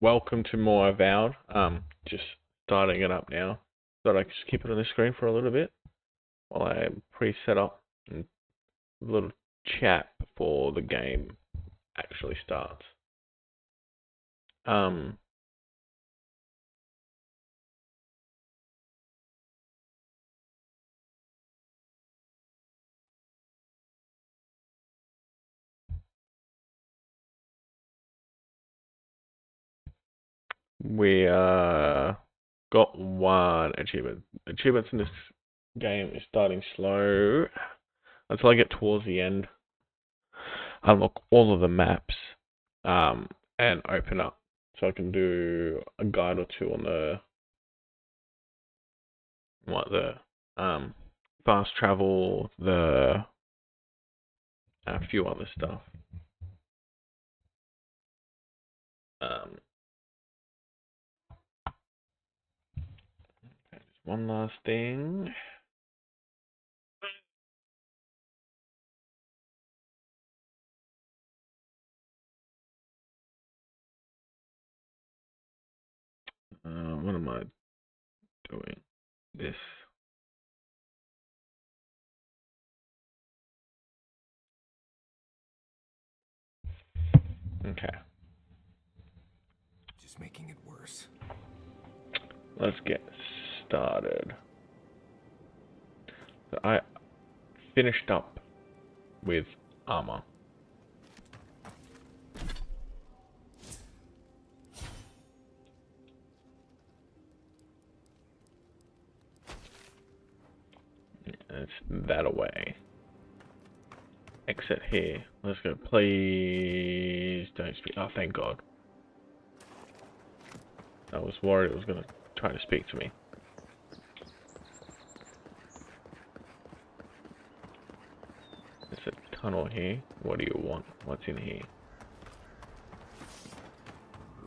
welcome to more Avowed. Just starting it up now. Thought I'd just keep it on the screen for a little bit while I pre-set up and a little chat before the game actually starts. Um, we got one achievement. Achievements in this game is starting slow until I get towards the end. Unlock all of the maps, and open up so I can do a guide or two on the fast travel, the a few other stuff. Um, just one last thing. What am I doing? This. Okay. Just making it worse. Let's get started. So I finished up with armor. It's that away. Exit here. Let's go. Please don't speak. Oh, thank God. I was worried it was going to try to speak to me. There's a tunnel here. What do you want? What's in here?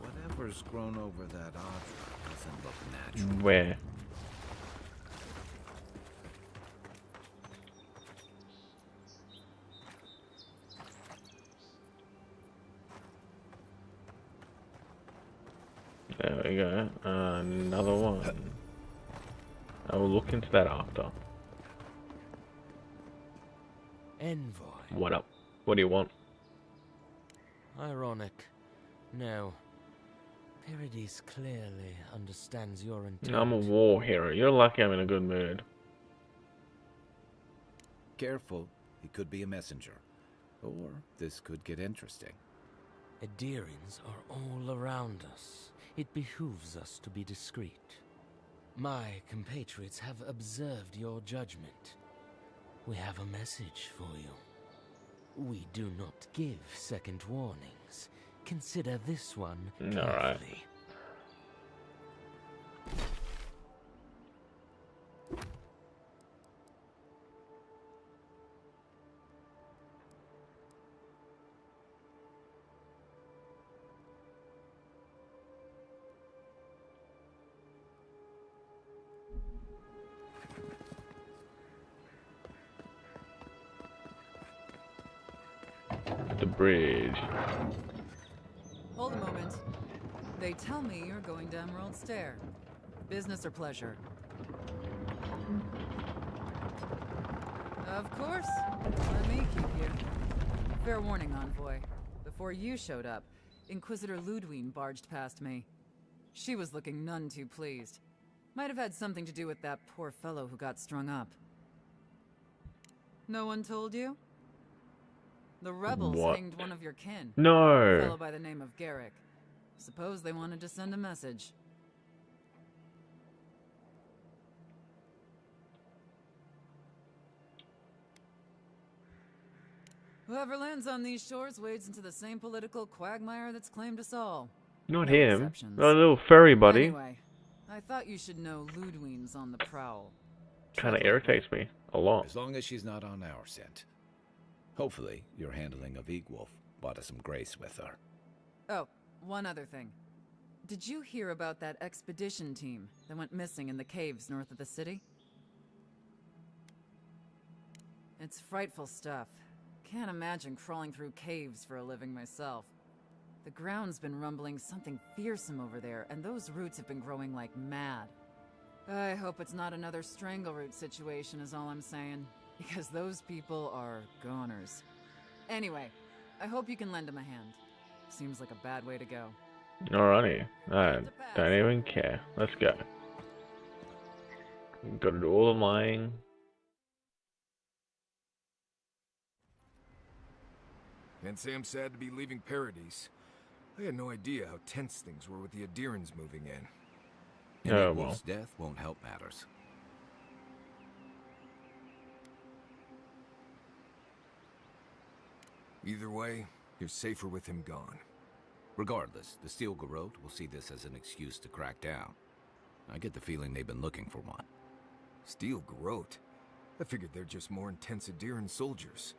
Whatever's grown over that object doesn't look natural. Where? There we go. Another one. I will look into that after. Envoy. What up? What do you want? Ironic. No. Paradis clearly understands your intent. I'm a war hero. You're lucky I'm in a good mood. Careful, he could be a messenger. Or this could get interesting. Adirians are all around us. It behooves us to be discreet. My compatriots have observed your judgment. We have a message for you. We do not give second warnings. Consider this one carefully. All right. The bridge. Hold a moment. They tell me you're going to Emerald Stair. Business or pleasure? Of course. Let me keep you. Fair warning, Envoy. Before you showed up, Inquisitor Ludwine barged past me. She was looking none too pleased. Might have had something to do with that poor fellow who got strung up. No one told you? The rebels hanged one of your kin. No. A fellow by the name of Garrick. Suppose they wanted to send a message. Whoever lands on these shores wades into the same political quagmire that's claimed us all. Not No him. exceptions. Not a little furry buddy. Anyway, I thought you should know Ludwine's on the prowl. Kind of irritates me a lot. As long as she's not on our scent. Hopefully, your handling of Egwolf bought us some grace with her. Oh, one other thing. Did you hear about that expedition team that went missing in the caves north of the city? It's frightful stuff. Can't imagine crawling through caves for a living myself. The ground's been rumbling something fearsome over there, and those roots have been growing like mad. I hope it's not another strangleroot situation is all I'm saying, because those people are goners. Anyway, I hope you can lend him a hand. Seems like a bad way to go. Alrighty. I don't even care. Let's go. Gotta do all the lying. Can't say I'm sad to be leaving Paradise. I had no idea how tense things were with the Adirans moving in. And Oh, Wolf's death won't help matters. Either way, you're safer with him gone. Regardless, the Steel Garrote will see this as an excuse to crack down. I get the feeling they've been looking for one. Steel Garrote? I figured they're just more intense Adiran soldiers.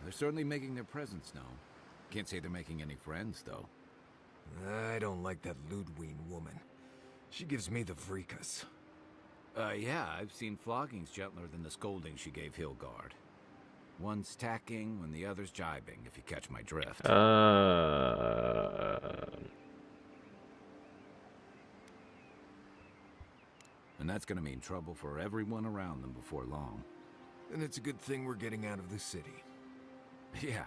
They're certainly making their presence known. Can't say they're making any friends, though. I don't like that Ludwig woman. She gives me the freakus. Yeah, I've seen floggings gentler than the scolding she gave Hilgard. One's tacking when the other's jibing, if you catch my drift. And that's gonna mean trouble for everyone around them before long. And it's a good thing we're getting out of the city. Yeah.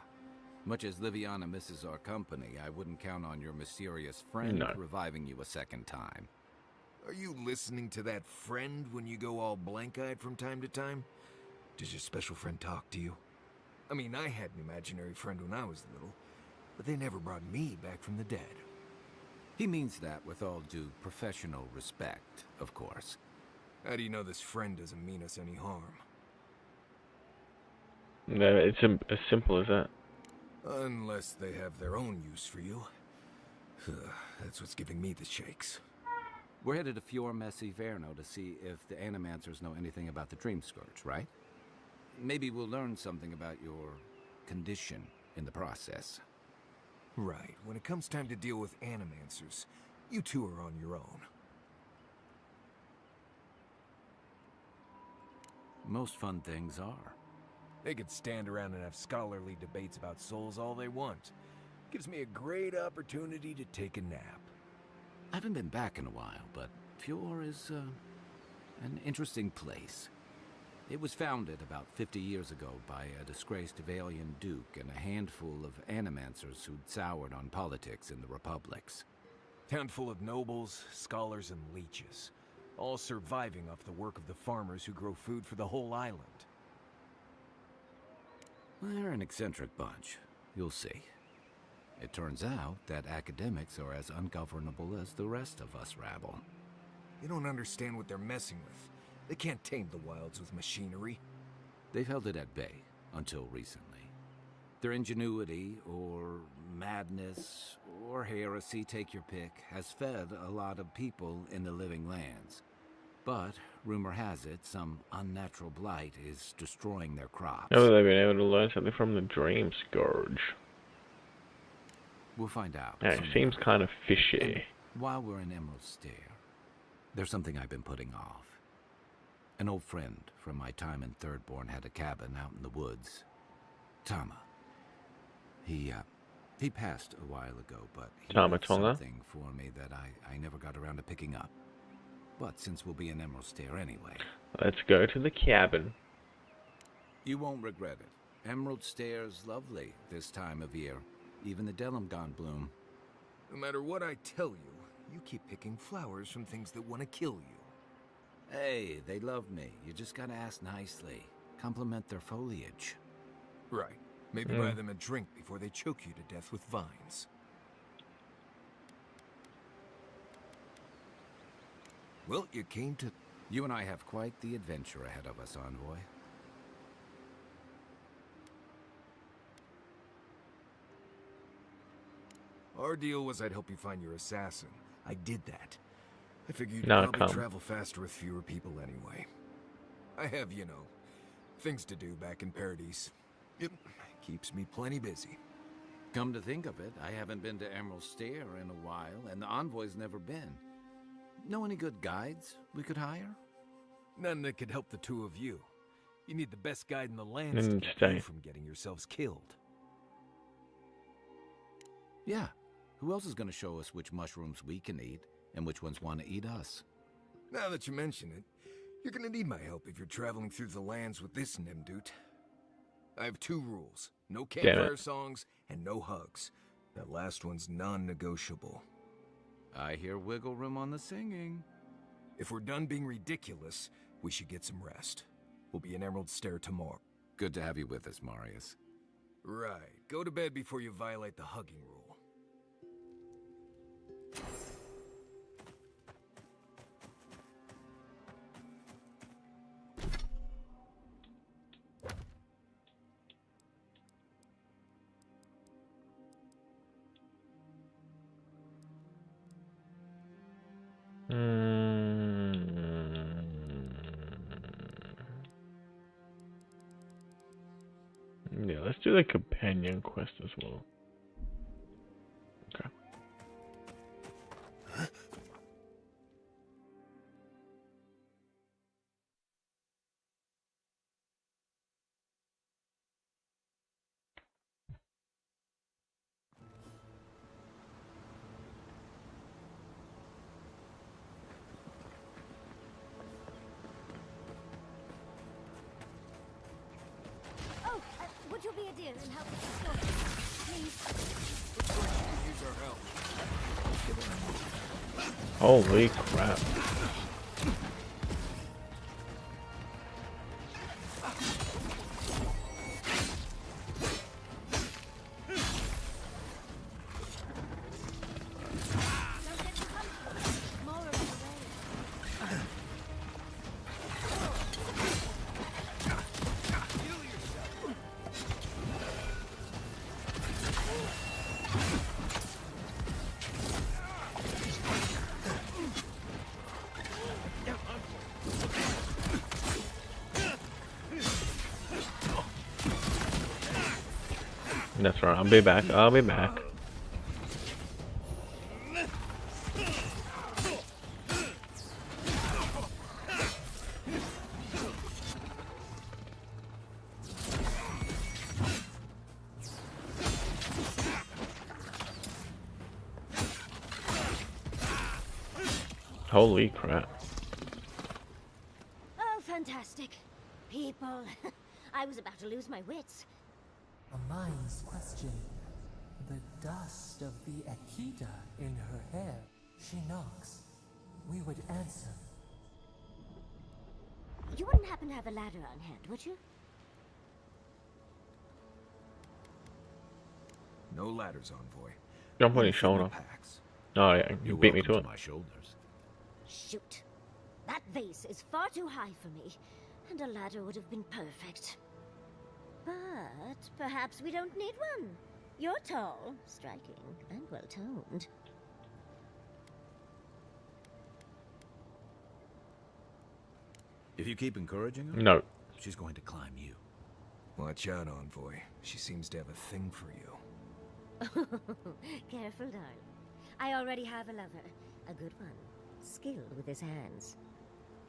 Much as Liviana misses our company, I wouldn't count on your mysterious friend No. reviving you a second time. Are you listening to that friend when you go all blank-eyed from time to time? Does your special friend talk to you? I mean, I had an imaginary friend when I was little, but they never brought me back from the dead. He means that with all due professional respect, of course. How do you know this friend doesn't mean us any harm? No, it's as simple as that. Unless they have their own use for you. That's what's giving me the shakes. We're headed to Fior Messi Verno to see if the Animancers know anything about the Dream Scourge, right? Maybe we'll learn something about your condition in the process. Right. When it comes time to deal with Animancers, you two are on your own. Most fun things are. They could stand around and have scholarly debates about souls all they want. Gives me a great opportunity to take a nap. I haven't been back in a while, but Fior is an interesting place. It was founded about 50 years ago by a disgraced Avalian duke and a handful of Animancers who'd soured on politics in the republics. Town full of nobles, scholars, and leeches. All surviving off the work of the farmers who grow food for the whole island. They're an eccentric bunch. You'll see. It turns out that academics are as ungovernable as the rest of us rabble. They don't understand what they're messing with. They can't tame the wilds with machinery. They've held it at bay until recently. Their ingenuity, or madness, or heresy, take your pick, has fed a lot of people in the living lands. But, rumor has it, some unnatural blight is destroying their crops. Oh, they've been able to learn something from the Dream Scourge. We'll find out. Yeah, it soon seems enough. kind of fishy. And while we're in Emerald Stair, there's something I've been putting off. An old friend from my time in Thirdborn had a cabin out in the woods. Tama. He passed a while ago, but he Tama left Tonga? something for me that I never got around to picking up. But since we'll be in Emerald Stair anyway, Let's go to the cabin. you won't regret it. Emerald Stair's lovely this time of year. Even the Delumgon bloom. No matter what I tell you, you keep picking flowers from things that want to kill you. Hey, they love me. You just gotta ask nicely. Compliment their foliage. Right. Maybe buy them a drink before they choke you to death with vines. Well, you came to... You and I have quite the adventure ahead of us, Envoy. Our deal was I'd help you find your assassin. I did that. I figured you'd Now probably come. travel faster with fewer people anyway. I have, you know, things to do back in Paradise. It keeps me plenty busy. Come to think of it, I haven't been to Emerald Stair in a while, and the Envoy's never been. Know any good guides we could hire? None that could help the two of you. You need the best guide in the land to And keep stay. you from getting yourselves killed. Yeah. Who else is going to show us which mushrooms we can eat and which ones want to eat us? Now that you mention it, you're gonna need my help if you're traveling through the lands with this Nimdut. I have 2 rules. No Damn campfire it. songs and no hugs. That last one's non-negotiable. I hear wiggle room on the singing. If we're done being ridiculous, we should get some rest. We'll be in Emerald Stair tomorrow. Good to have you with us, Marius. Right. Go to bed before you violate the hugging rule. Yeah, let's do the companion quest as well. Okay. Oh, would you be a dear and help us restore him? Please. Looks like she could use our help. Give her a moment. Holy crap. Don't get too comfortable. More of the way. That's right, I'll be back. I'll be back. Holy crap. Oh, fantastic. People. I was about to lose my wits. A mind's question. The dust of the Akita in her hair. She knocks. We would answer. You wouldn't happen to have a ladder on hand, would you? No ladders, Envoy. Jump on Only his shoulder. finger packs. Oh yeah, you You're beat me to welcome it. my shoulders. Shoot. That vase is far too high for me, and a ladder would have been perfect. But perhaps we don't need one. You're tall, striking, and well-toned. If you keep encouraging her, No. she's going to climb you. Watch out, Envoy. She seems to have a thing for you. Careful, darling. I already have a lover. A good one. Skilled with his hands.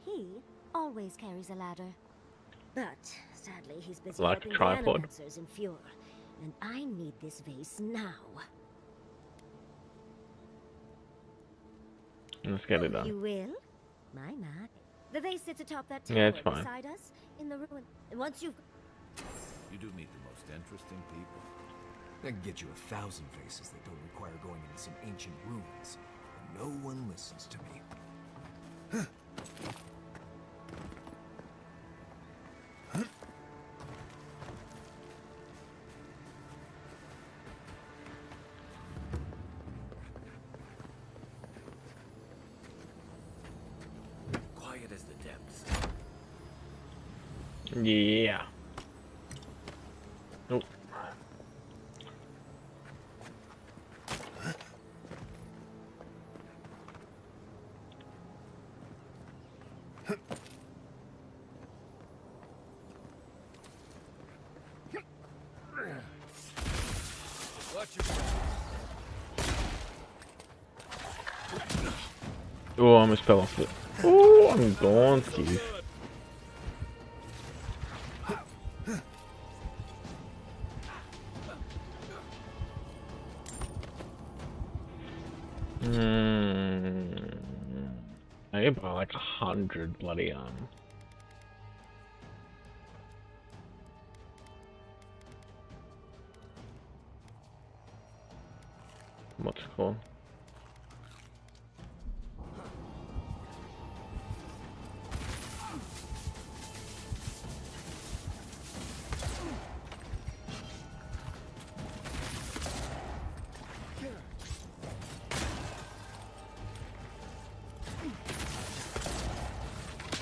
He always carries a ladder. But, sadly, he's busy Like a helping the tripod? animancers in Fjord. And I need this vase now. Let's get it done. You will? My. The vase sits atop that tower Yeah, it's fine. beside us in the ruin. And once you've... You do meet the most interesting people. I can get you 1,000 faces that don't require going into some ancient ruins. But no one listens to me. Quiet as the depths. Yeah. Nope. Watch yourself. Oh, I almost fell off it. Oh, I'm gone, Steve. I need to buy like 100 bloody what's it called?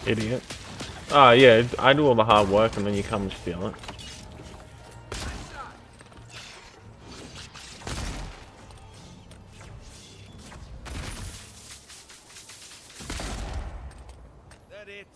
Idiot. Ah, yeah, I do all the hard work and then you come and steal it. That it?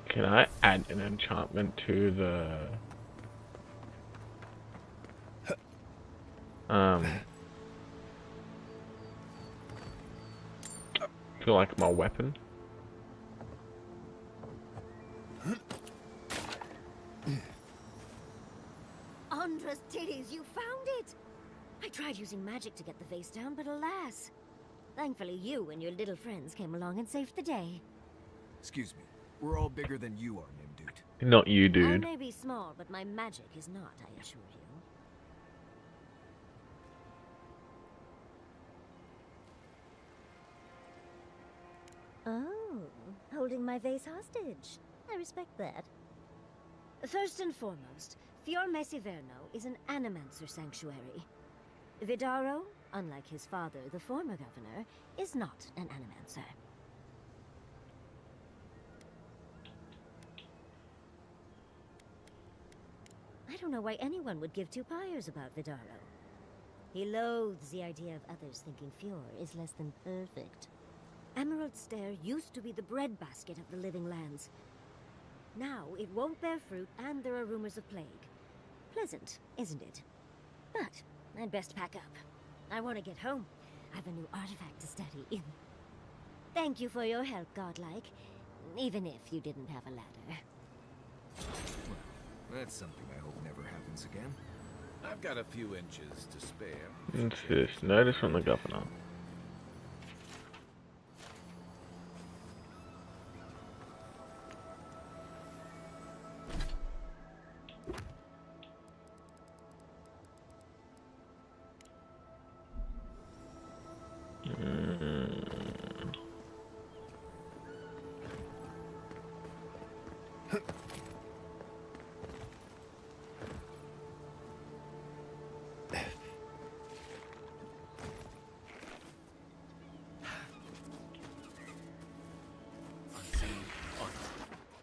Can I add an enchantment to to like my weapon? Andra's titties, you found it! I tried using magic to get the vase down, but alas. Thankfully you and your little friends came along and saved the day. Excuse me. We're all bigger than you are, Nim Dude. Not you, I dude. may be small, but my magic is not, I assure you. Oh, holding my vase hostage. I respect that. First and foremost, Fior Mesiverno is an animancer sanctuary. Vidaro, unlike his father, the former governor, is not an animancer. I don't know why anyone would give two pyres about Vidaro. He loathes the idea of others thinking Fior is less than perfect. Emerald Stair used to be the breadbasket of the living lands. Now it won't bear fruit, and there are rumors of plague. Pleasant, isn't it? But I'd best pack up. I want to get home. I have a new artifact to study. Thank you for your help, Godlike. Even if you didn't have a ladder. That's something I hope never happens again. I've got a few inches to spare. What's this? Notice from the governor.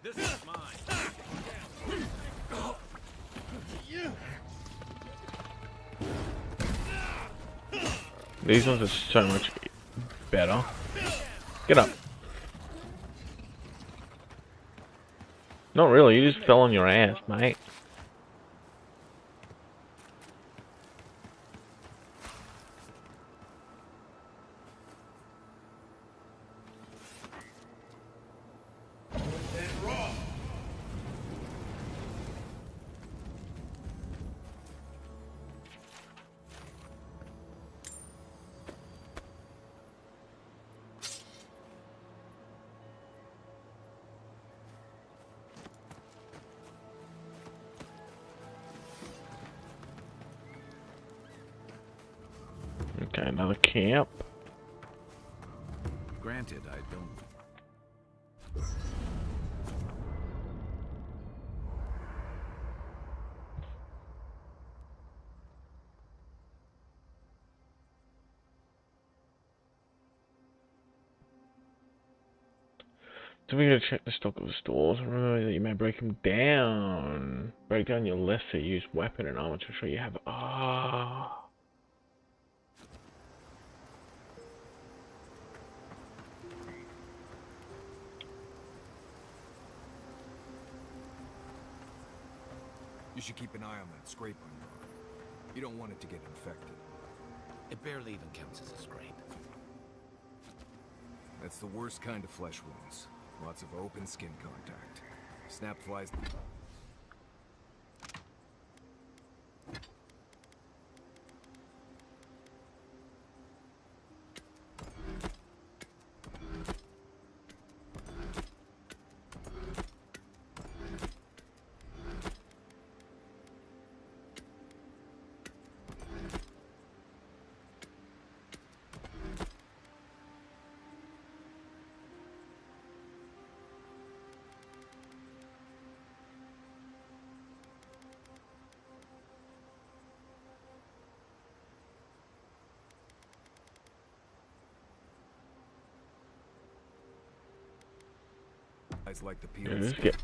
This is mine. These ones are so much better. Get up. Not really, you just fell on your ass, mate. Okay, another camp. Granted, I don't. So we're going to check the stock of the stores. Remember that you may break them down. Break down your lesser used weapon and armor to ensure you have... Ah. You should keep an eye on that scrape on your arm. You don't want it to get infected. It barely even counts as a scrape. That's the worst kind of flesh wounds. Lots of open skin contact. Snap flies. Like the Yeah, peeled just skin. get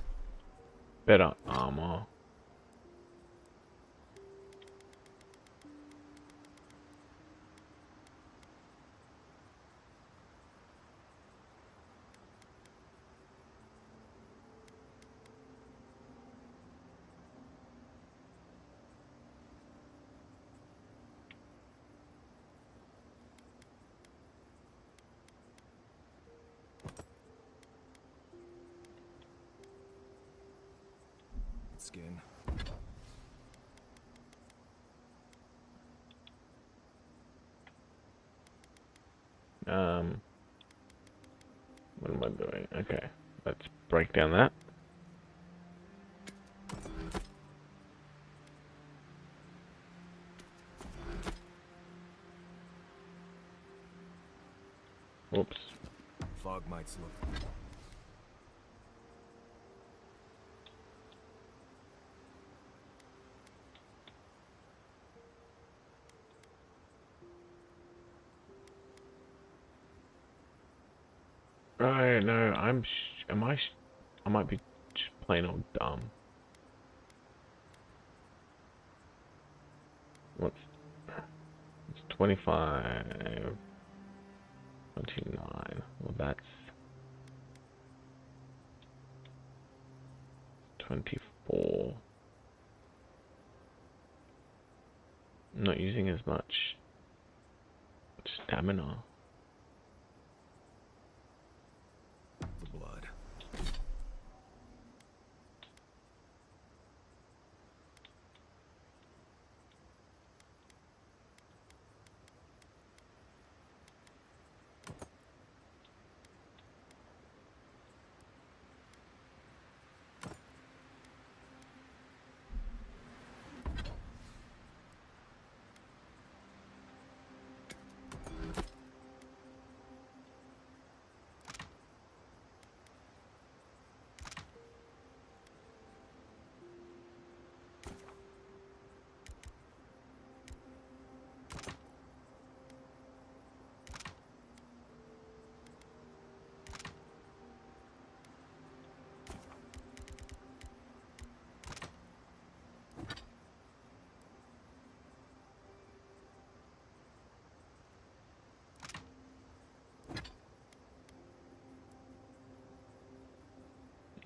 better armor. Skin. What am I doing? Okay, let's break down that. Oops. Fog mites look. Right, no, I might be just plain old dumb. What's... It's 25... 29. Well, that's... 24. I'm not using as much stamina. The blood.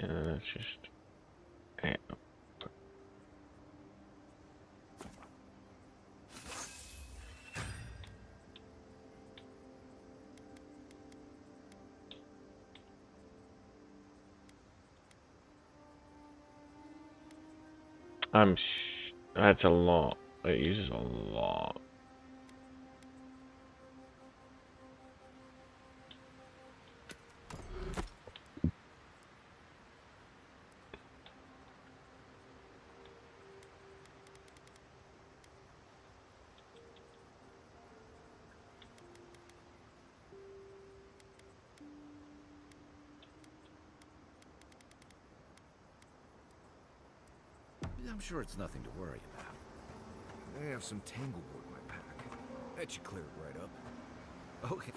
Yeah, that's just... eh, that's a lot. It uses a lot. I'm sure it's nothing to worry about. I have some tanglewood in my pack. That should clear it right up. Okay.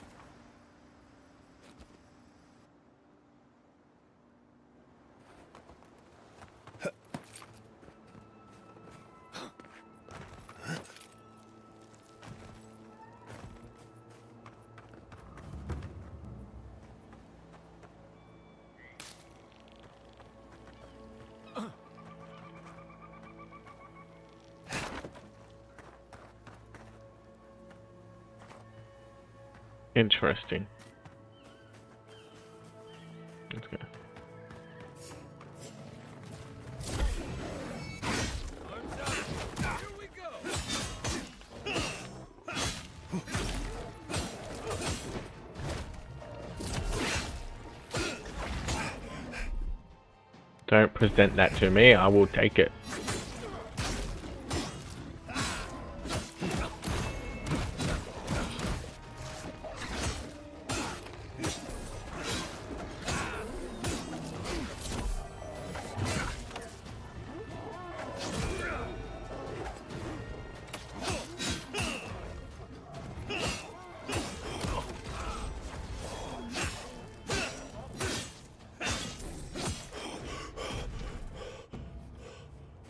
Interesting. Let's go. Don't present that to me, I will take it.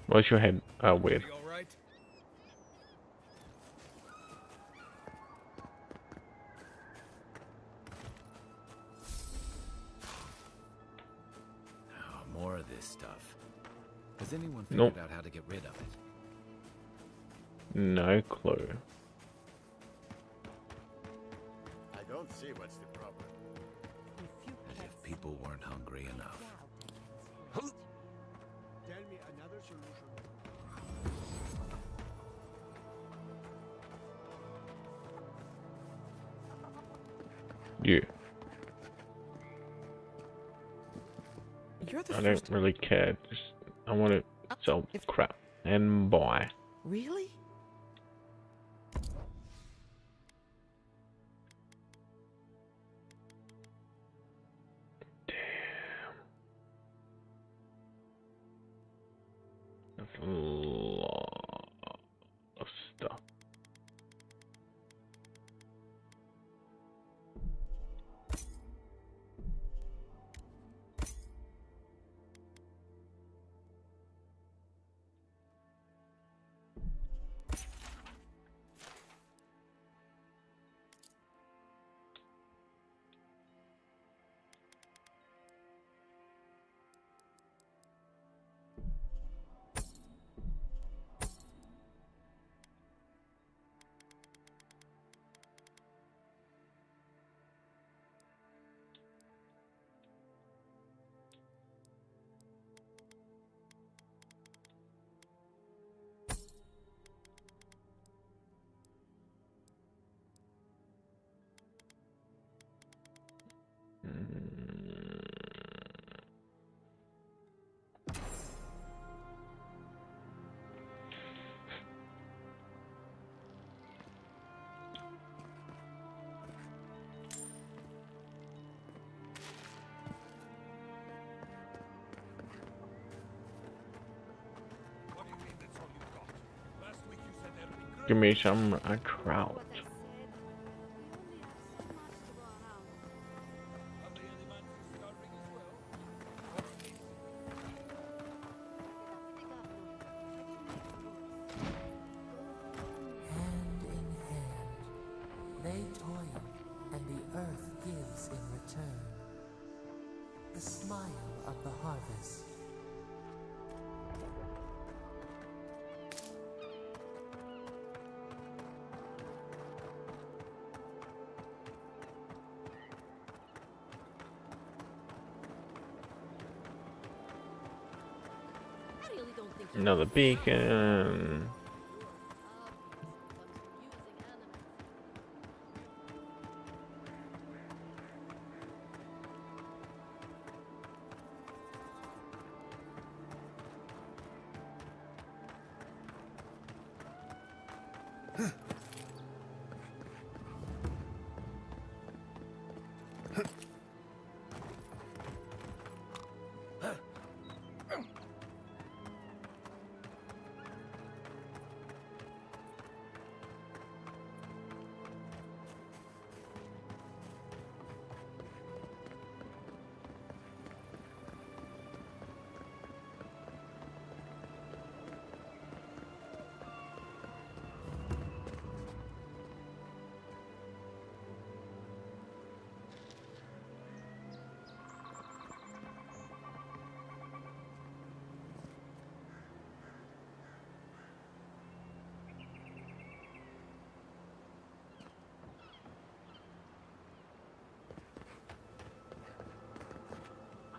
What's your head? Oh, weird. All right? Oh, more of this stuff. Has anyone figured Nope. out how to get rid of it? No clue. I don't see what's the problem. As if people weren't hungry enough. Tell me another solution. You. You're the I first. don't really care. Just I want to sell crap and buy. Really? That's a lot of stuff. Give me some kraut. Hand in hand, they toil, and the earth gives in return. The smile of the harvest. Another beacon.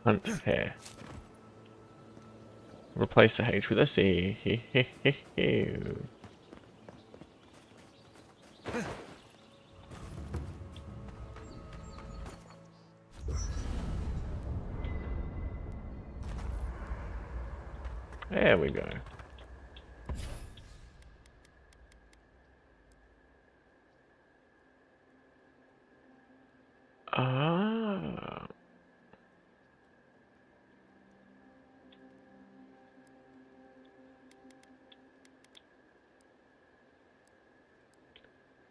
Hunt hare. Replace the H with a C. There we go. Ah.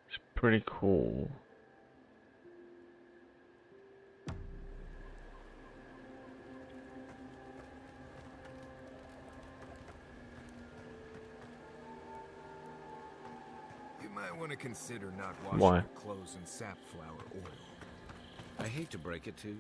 It's pretty cool. You might want to consider not washing Why? your clothes in safflower oil. I hate to break it to you.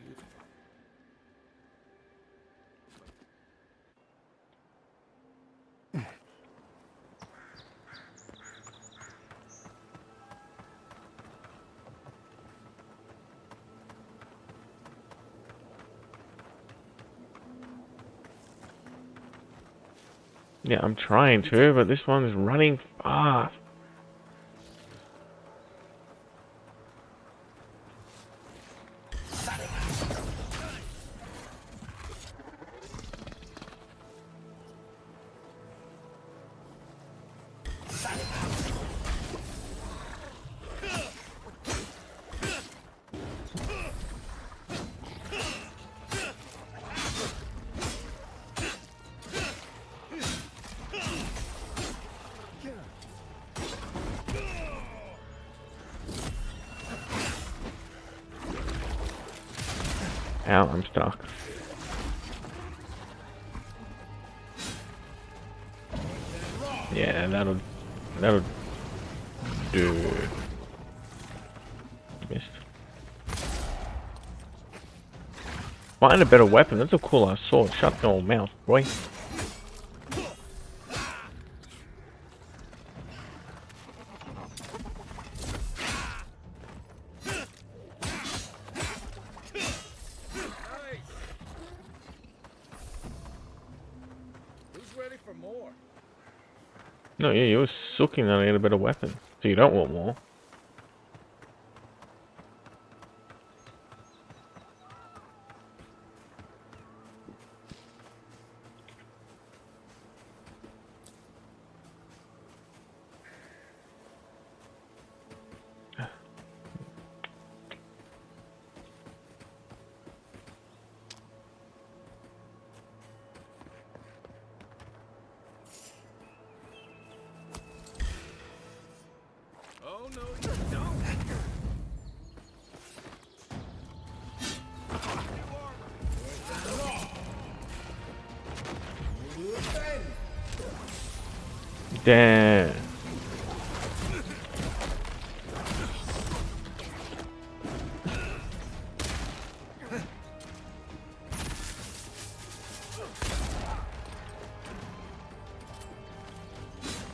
Yeah, I'm trying to, but this one's running fast. Ow, I'm stuck. Yeah, that'll do. Missed. Find a better weapon. That's a cool ass sword. Shut your mouth, boy. Who's ready for more? No, yeah, you were sucking that I need a better weapon. So you don't want more. Oh no, you don't. Damn.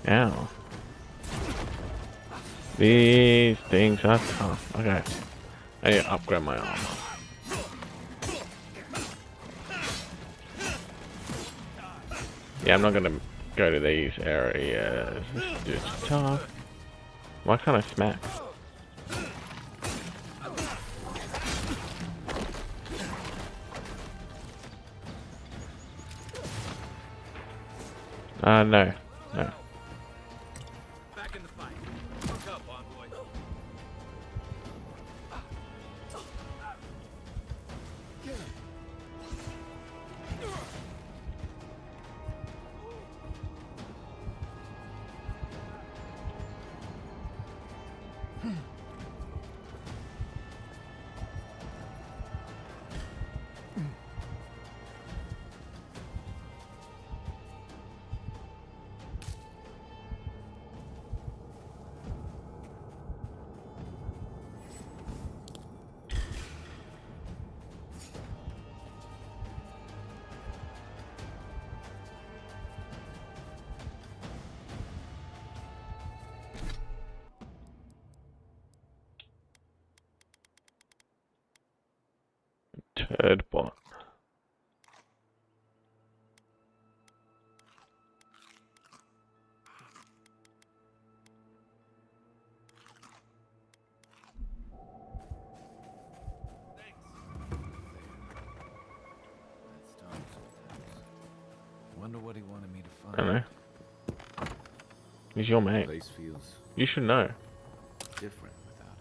Ow. These things are tough. Okay. I need to upgrade my armor. Yeah, I'm not gonna go to these areas. This dude's tough. Why can't I smack? No. No. Back in the fight. Look up, envoy. Turd bot. Wonder what he wanted me to I find. don't know. He's your mate. Place feels You should know. different without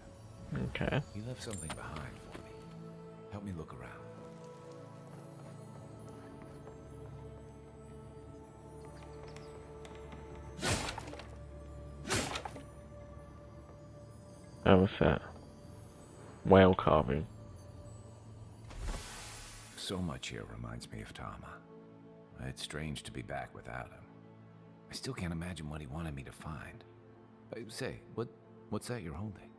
him. Okay. He left something behind for me. Help me look around. Oh, what's that? Whale carving. So much here reminds me of Tama. It's strange to be back without him. I still can't imagine what he wanted me to find. Say, what's that you're holding?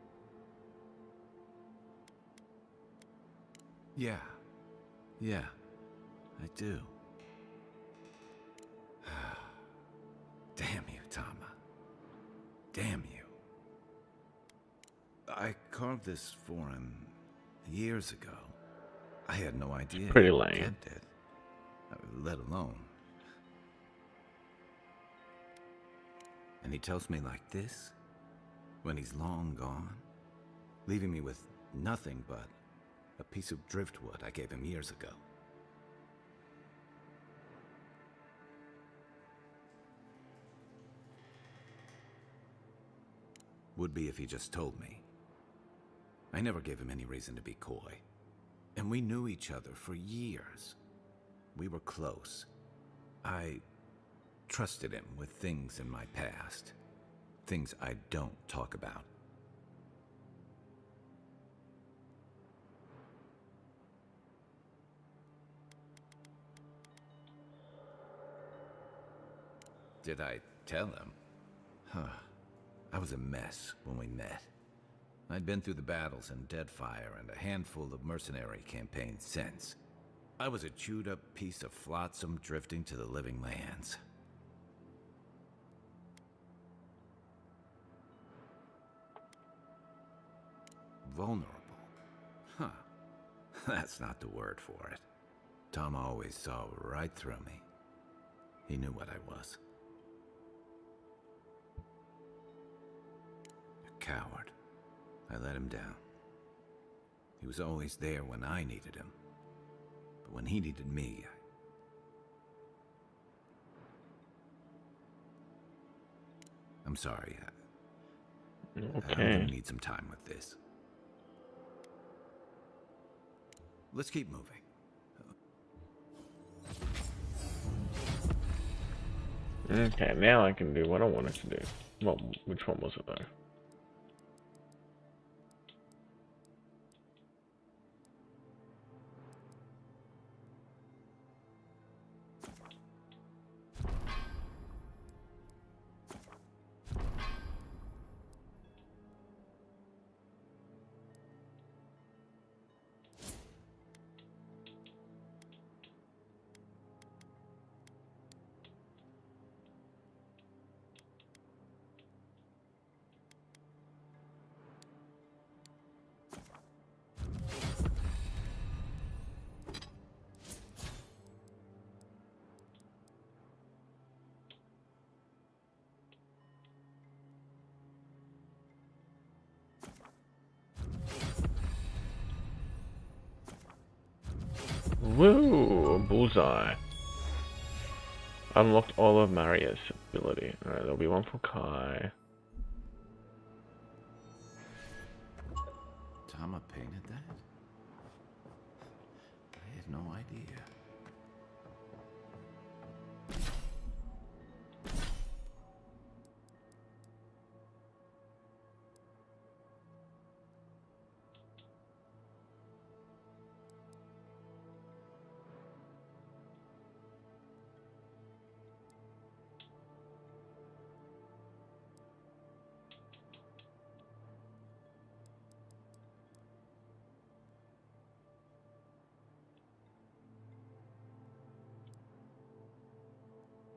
Yeah, I do. Damn you, Tama. Damn you. I carved this for him years ago. I had no idea Pretty he lame. kept it, let alone. And he tells me like this, when he's long gone, leaving me with nothing but a piece of driftwood I gave him years ago. Would be if he just told me. I never gave him any reason to be coy. And we knew each other for years. We were close. I trusted him with things in my past. Things I don't talk about. Did I tell him? I was a mess when we met. I'd been through the battles in Deadfire and a handful of mercenary campaigns since. I was a chewed-up piece of flotsam drifting to the living lands. Vulnerable. Huh. That's not the word for it. Tom always saw right through me. He knew what I was. A coward. I let him down. He was always there when I needed him. But when he needed me, I'm sorry. I'm Okay. gonna need some time with this. Let's keep moving. Okay, now I can do what I wanted to do. Well, which one was it though? Woo! Bullseye. Unlocked all of Maria's ability. Alright, there'll be one for Kai. Tama painted that? I had no idea.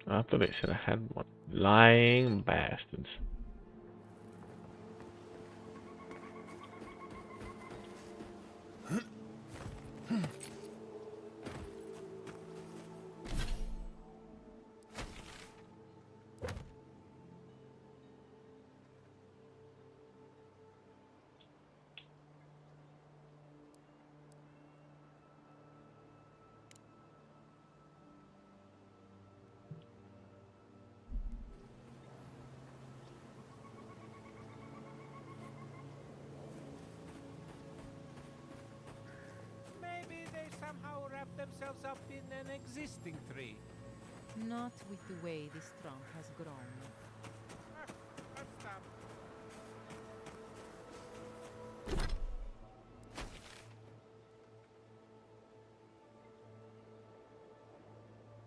I thought it said I had one. Lying bastards. themselves up in an existing tree. Not with the way this trunk has grown. Stop.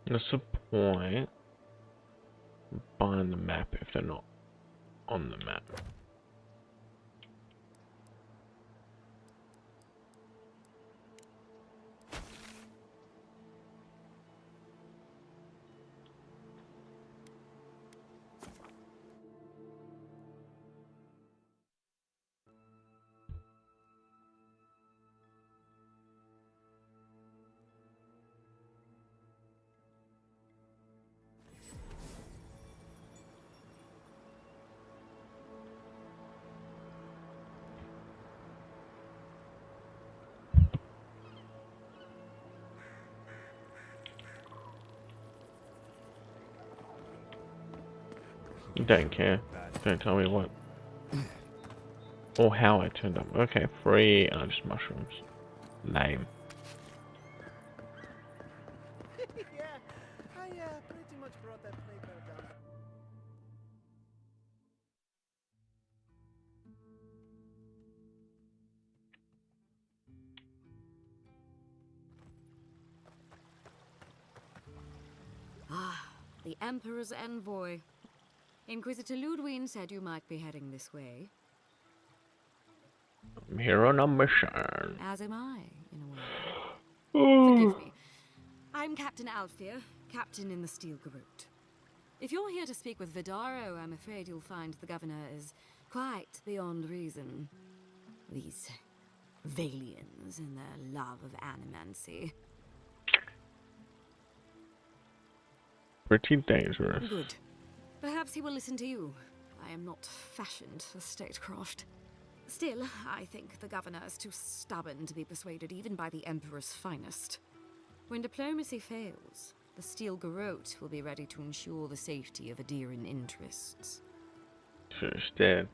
What's the point of buying the map if they're not on the map? Don't care. Don't tell me what or how I turned up. Okay, free just mushrooms. Lame. Yeah, I pretty much brought that playground down. Ah, the Emperor's envoy. Inquisitor Ludwig said you might be heading this way. I'm here on a mission. As am I, in a way. Forgive me. I'm Captain Alfir, captain in the Steel Garrote. If you're here to speak with Vidaro, I'm afraid you'll find the governor is quite beyond reason. These Valians and their love of animancy. Pretty dangerous. Good. Perhaps he will listen to you. I am not fashioned for statecraft. Still, I think the governor is too stubborn to be persuaded even by the Emperor's finest. When diplomacy fails, the Steel Garrote will be ready to ensure the safety of Adiran interests. So instead,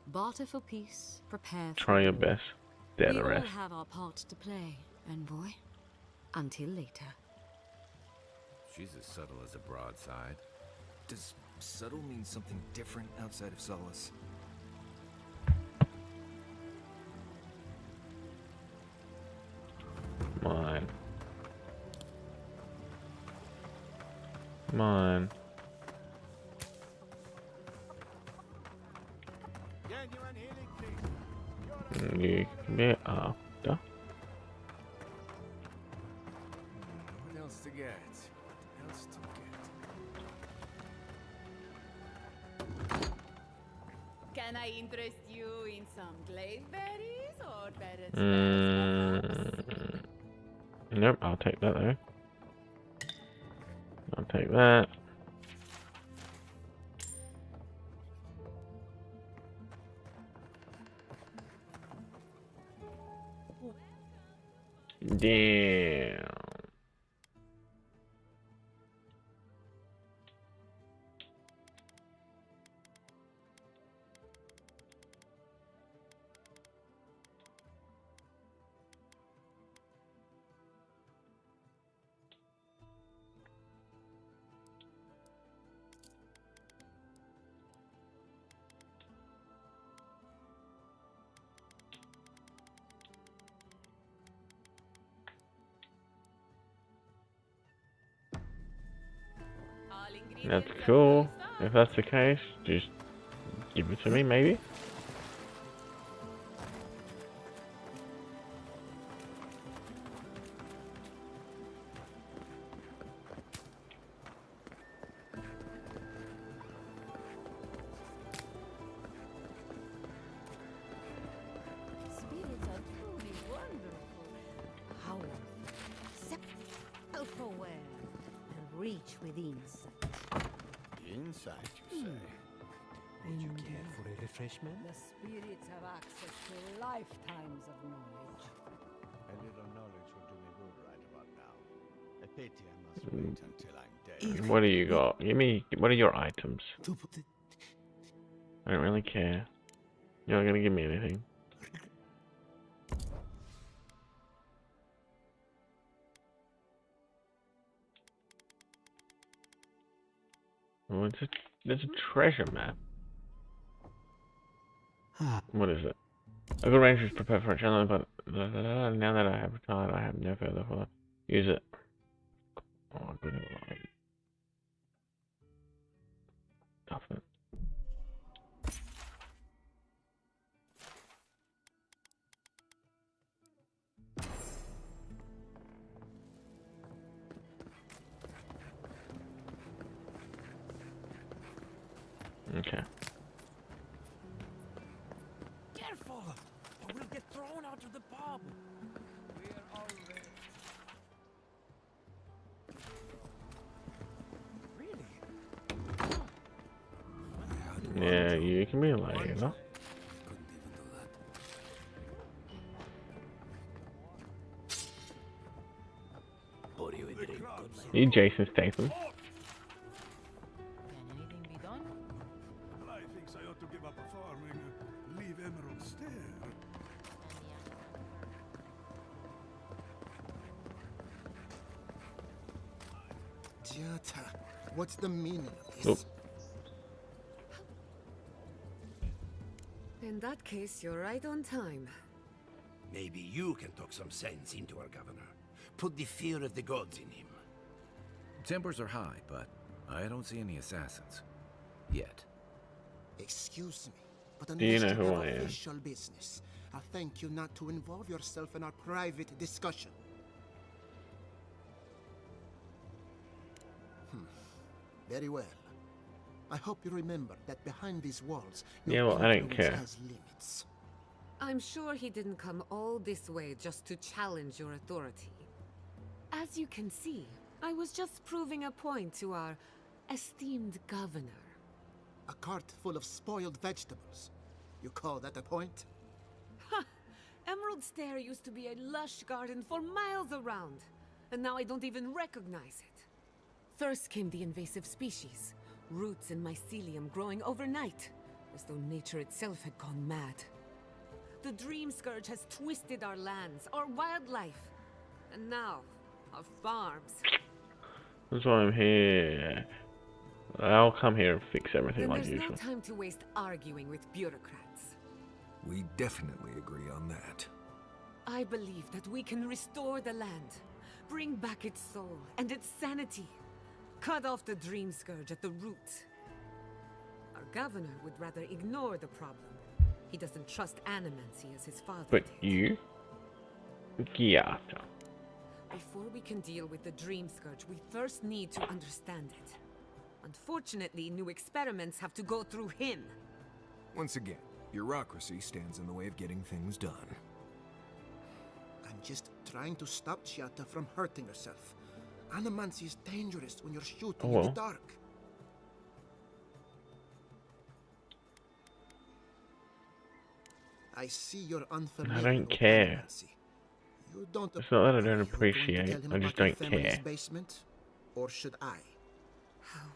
Barter for peace, prepare for try your war. best. Dead We all arrest. have our part to play, envoy. Until later. She's as subtle as a broadside. Does subtle mean something different outside of Solace? Mine. Mine. Genuine healing, please. You can be after. What else to get? What else to get? Can I interest you in some glazeberries or berries? Nope, I'll take that though. I'll take that. Damn. That's cool. If that's the case, just give it to me, maybe. Spirits are truly wonderful. Powerful, self-aware, and reach within sight. Insight, you say? Would you care for a refreshment? The spirits have access to lifetimes of knowledge. A little knowledge will do me good right about now. A pity I must wait until I'm dead. What do you got? Give me. What are your items? I don't really care. You're not gonna give me anything. Oh, there's a treasure map. What is it? A good range is prepared for a challenge, but now that I have retired, I have no further for use it. Oh, good line. Stuff it. Okay. Careful! Or we'll get thrown out of the pub! We're already... Really? Yeah, you can be like, you know? You Jason Statham. Can anything be done? Well, I think I ought to give up farming and leave Emerald Stair. Jata, what's the meaning of this? Oop. In that case, you're right on time. Maybe you can talk some sense into our governor. Put the fear of the gods in him. Tempers are high, but I don't see any assassins. Yet. Excuse me, but Do you unless know who have I am? official business, I thank you not to involve yourself in our private discussion. Very well. I hope you remember that behind these walls, Yeah, well, I don't influence care. has limits. I'm sure he didn't come all this way just to challenge your authority. As you can see, I was just proving a point to our esteemed governor. A cart full of spoiled vegetables. You call that a point? Ha! Emerald Stair used to be a lush garden for miles around, and now I don't even recognize it. First came the invasive species, roots and mycelium growing overnight, as though nature itself had gone mad. The Dream Scourge has twisted our lands, our wildlife, and now, our farms. That's why I'm here. I'll come here and fix everything Then like there's usual. no time to waste arguing with bureaucrats. We definitely agree on that. I believe that we can restore the land, bring back its soul and its sanity, cut off the Dream Scourge at the root. Our governor would rather ignore the problem. He doesn't trust animancy as his father But did. you? Giata. Before we can deal with the Dream Scourge, we first need to understand it. Unfortunately, new experiments have to go through him. Once again, bureaucracy stands in the way of getting things done. I'm just trying to stop Chiata from hurting herself. Animancy is dangerous when you're shooting in the dark. I see you're unfamiliar. I don't with care. animancy. You don't. It's not that I don't Are you going to appreciate, tell him I just about your don't family's care. basement, or should I? How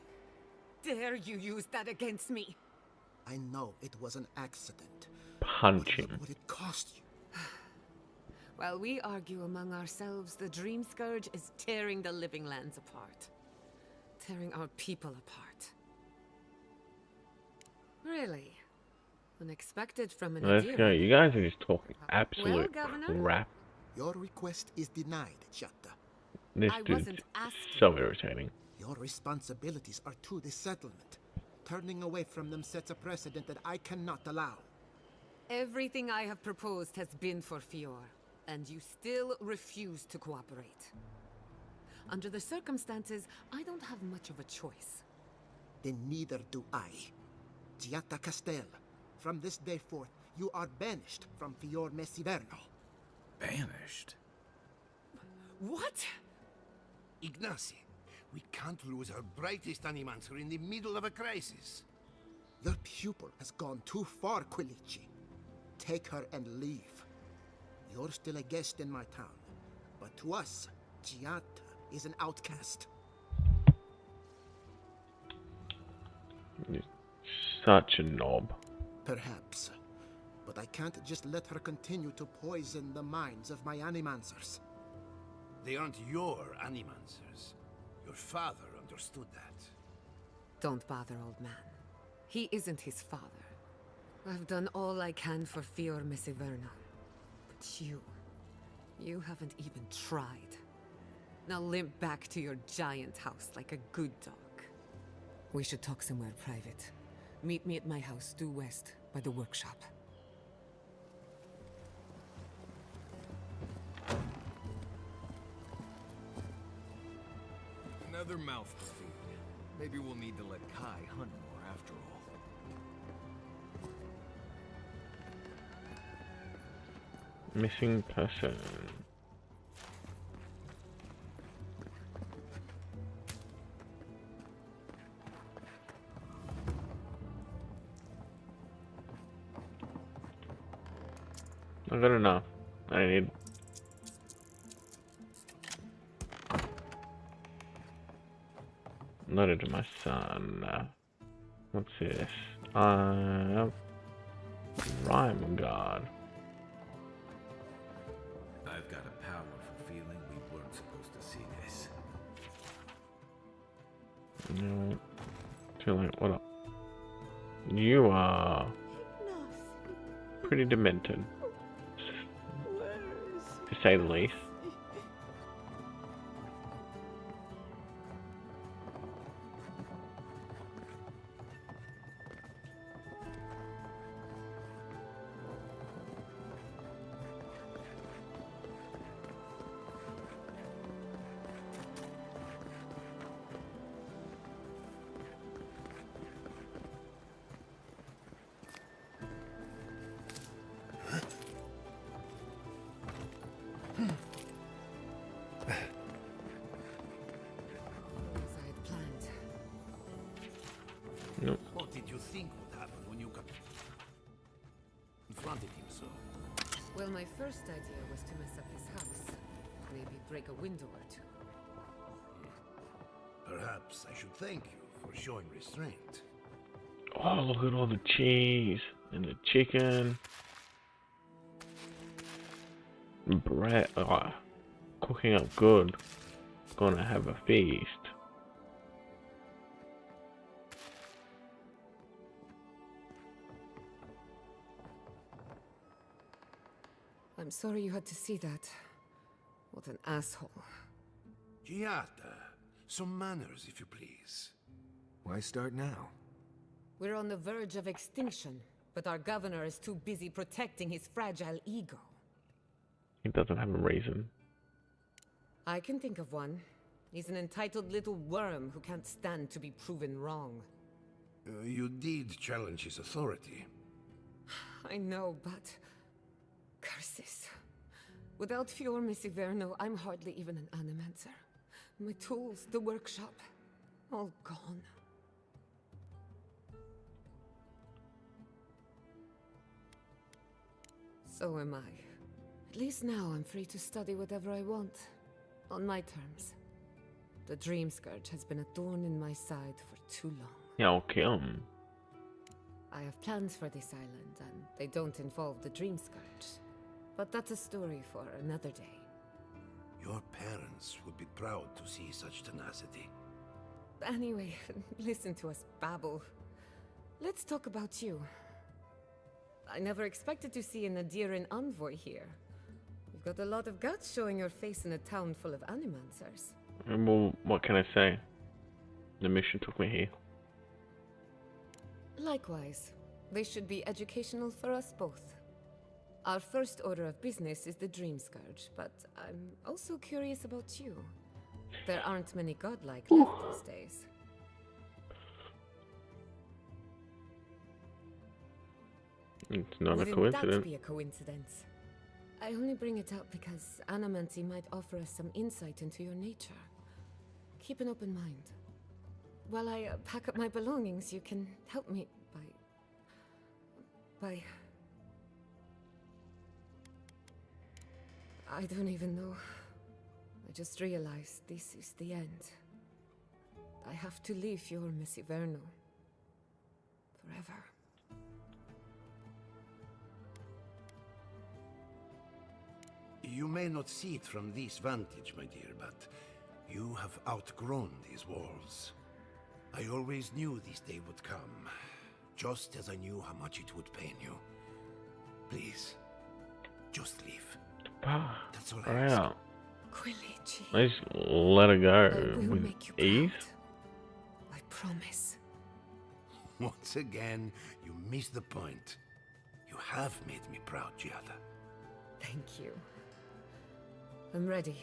dare you use that against me? I know it was an accident. Punch But him. look what it cost you. While we argue among ourselves, the Dream Scourge is tearing the living lands apart. Tearing our people apart. Really? Unexpected from an Let's go. You guys are just talking absolute Governor? crap. Your request is denied, Chiata. This I dude's wasn't asking. so irritating. Your responsibilities are to the settlement. Turning away from them sets a precedent that I cannot allow. Everything I have proposed has been for Fior, and you still refuse to cooperate. Under the circumstances, I don't have much of a choice. Then neither do I. Giatta Castel, from this day forth, you are banished from Fior Messiverno. Banished? What? Ignacy, we can't lose our brightest animancer in the middle of a crisis. Your pupil has gone too far, Quilici. Take her and leave. You're still a guest in my town, but to us, Giatta is an outcast. You're such a knob. Perhaps, but I can't just let her continue to poison the minds of my animancers. They aren't your animancers. Your father understood that. Don't bother, old man. He isn't his father. I've done all I can for Fior Mesiverno. But you haven't even tried. Now limp back to your giant house like a good dog. We should talk somewhere private. Meet me at my house due west, by the workshop. Another mouth to feed. Maybe we'll need to let Kai hunt more after all. Missing person. I got enough. I need. Loaded to my son. What's this? Rhyme God. I've got a powerful feeling we weren't supposed to see this. No. Feel like what? You are pretty demented, to say the least. Nope. What did you think would happen when you confronted him so? Well, my first idea was to mess up his house. Maybe break a window or two. Perhaps I should thank you for showing restraint. Oh, look at all the cheese and the chicken. Bread. Oh, cooking up good. Gonna have a feast. I'm sorry you had to see that. What an asshole. Giata, some manners, if you please. Why start now? We're on the verge of extinction, but our governor is too busy protecting his fragile ego. He doesn't have a reason. I can think of one. He's an entitled little worm who can't stand to be proven wrong. You did challenge his authority. I know, but... curses. Without Fior Mesiverno, I'm hardly even an animancer. My tools, the workshop, all gone. So am I. At least now I'm free to study whatever I want. On my terms. The Dream Scourge has been a thorn in my side for too long. Yeah, I'll kill him. I have plans for this island, and they don't involve the Dream Scourge. But that's a story for another day. Your parents would be proud to see such tenacity. Anyway, listen to us babble. Let's talk about you. I never expected to see an Adiran envoy here. You've got a lot of guts showing your face in a town full of animancers. Well, what can I say? The mission took me here. Likewise. They should be educational for us both. Our first order of business is the Dream Scourge, but I'm also curious about you. There aren't many godlike left these days. It's not Wouldn't a coincidence. that be a coincidence? I only bring it up because Anamancy might offer us some insight into your nature. Keep an open mind. While I pack up my belongings, you can help me by... I don't even know. I just realized this is the end. I have to leave Fior Mesiverno. Forever. You may not see it from this vantage, my dear, but you have outgrown these walls. I always knew this day would come, just as I knew how much it would pain you. Please, just leave. That's all I ask. Wow. Quilici. Let's let her go I will with make you ease. I promise. Once again, you missed the point. You have made me proud, Giada. Thank you. I'm ready.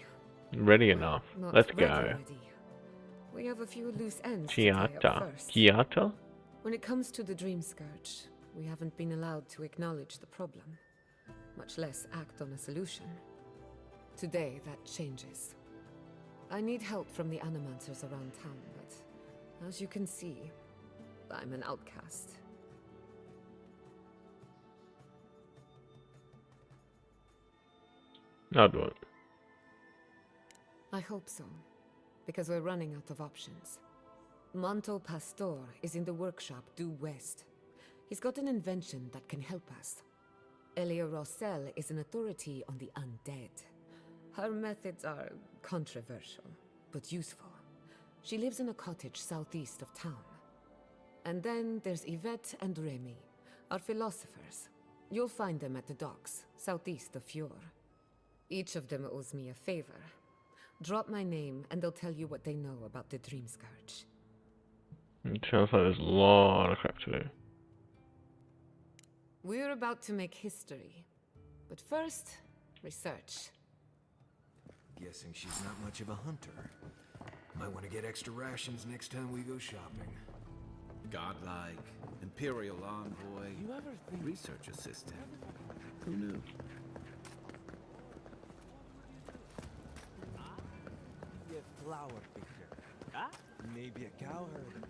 Ready enough. Not Let's ready, go. ready. We have a few loose ends to tie up Giata. first. Giata? When it comes to the Dream Scourge, we haven't been allowed to acknowledge the problem, much less act on a solution. Today, that changes. I need help from the animancers around town, but as you can see, I'm an outcast. I'll do it. I hope so, because we're running out of options. Manto Pastor is in the workshop due west. He's got an invention that can help us. Elia Rossell is an authority on the undead. Her methods are controversial, but useful. She lives in a cottage southeast of town. And then there's Yvette and Remy, our philosophers. You'll find them at the docks, southeast of Fjord. Each of them owes me a favor. Drop my name, and they'll tell you what they know about the Dream Scourge. It sounds like there's a lot of crap to do. We're about to make history. But first, research. Guessing she's not much of a hunter. Might want to get extra rations next time we go shopping. Godlike, Imperial envoy, You ever think research assistant. Who knew? be a flower picker? Ah, maybe a cowherd.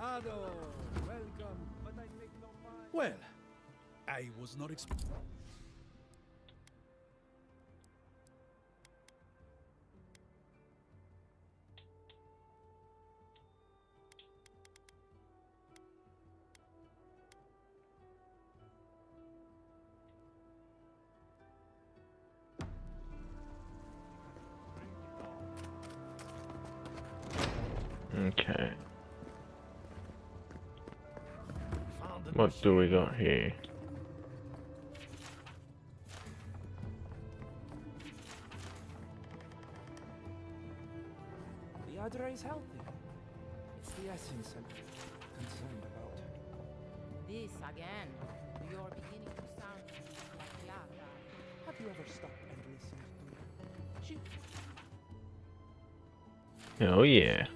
Ado, welcome. But I make no mind. Well, I was not expecting. Okay. What do we got here? The Adra is healthy. It's the essence I'm concerned about. This again. You're beginning to sound like Clara. Have you ever stopped and listened to her? Oh yeah.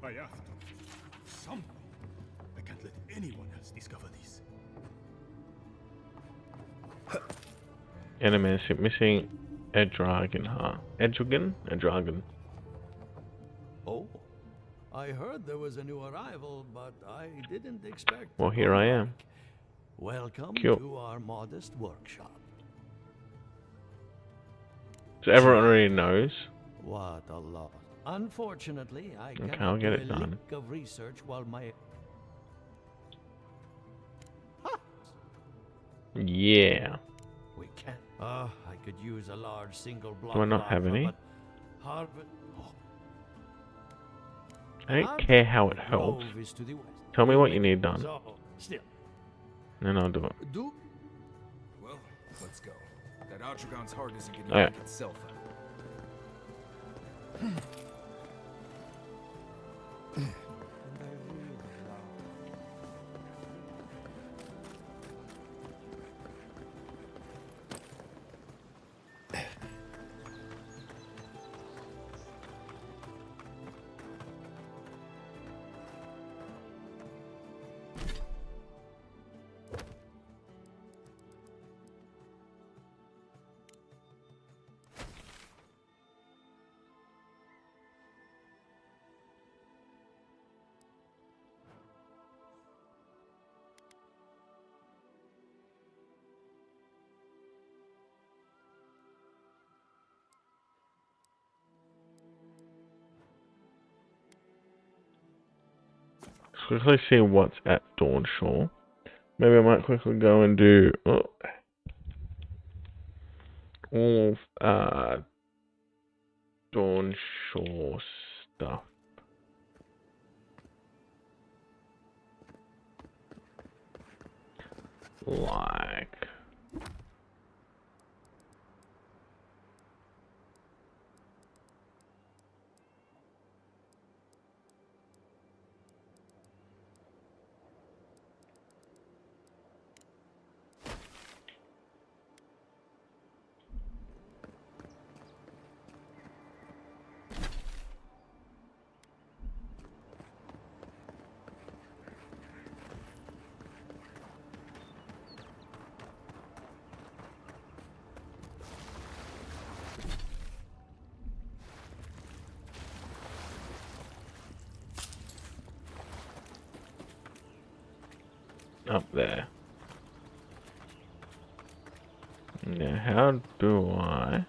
I have to. Something. I can't let anyone else discover this. Enemy missing a dragon, huh? A dragon? A dragon. Oh, I heard there was a new arrival, but I didn't expect. Well, here I am. Welcome Cool. to our modest workshop. So everyone already knows. What a lot. Unfortunately, I Okay, cannot I'll get do it a done. lick of research while my... Yeah. We can't. I could use a large single block. Do I not have lava, any? but Harvard. I don't care how it helps. Grove is to the west. Tell me what you need done. So, still. Then I'll do it. Well, let's go. That Otragon's heart isn't gonna Alright. knock itself out. quickly see what's at Dawnshore. Maybe I might quickly go and do all of Dawnshore stuff. Like up there. Now, how do I?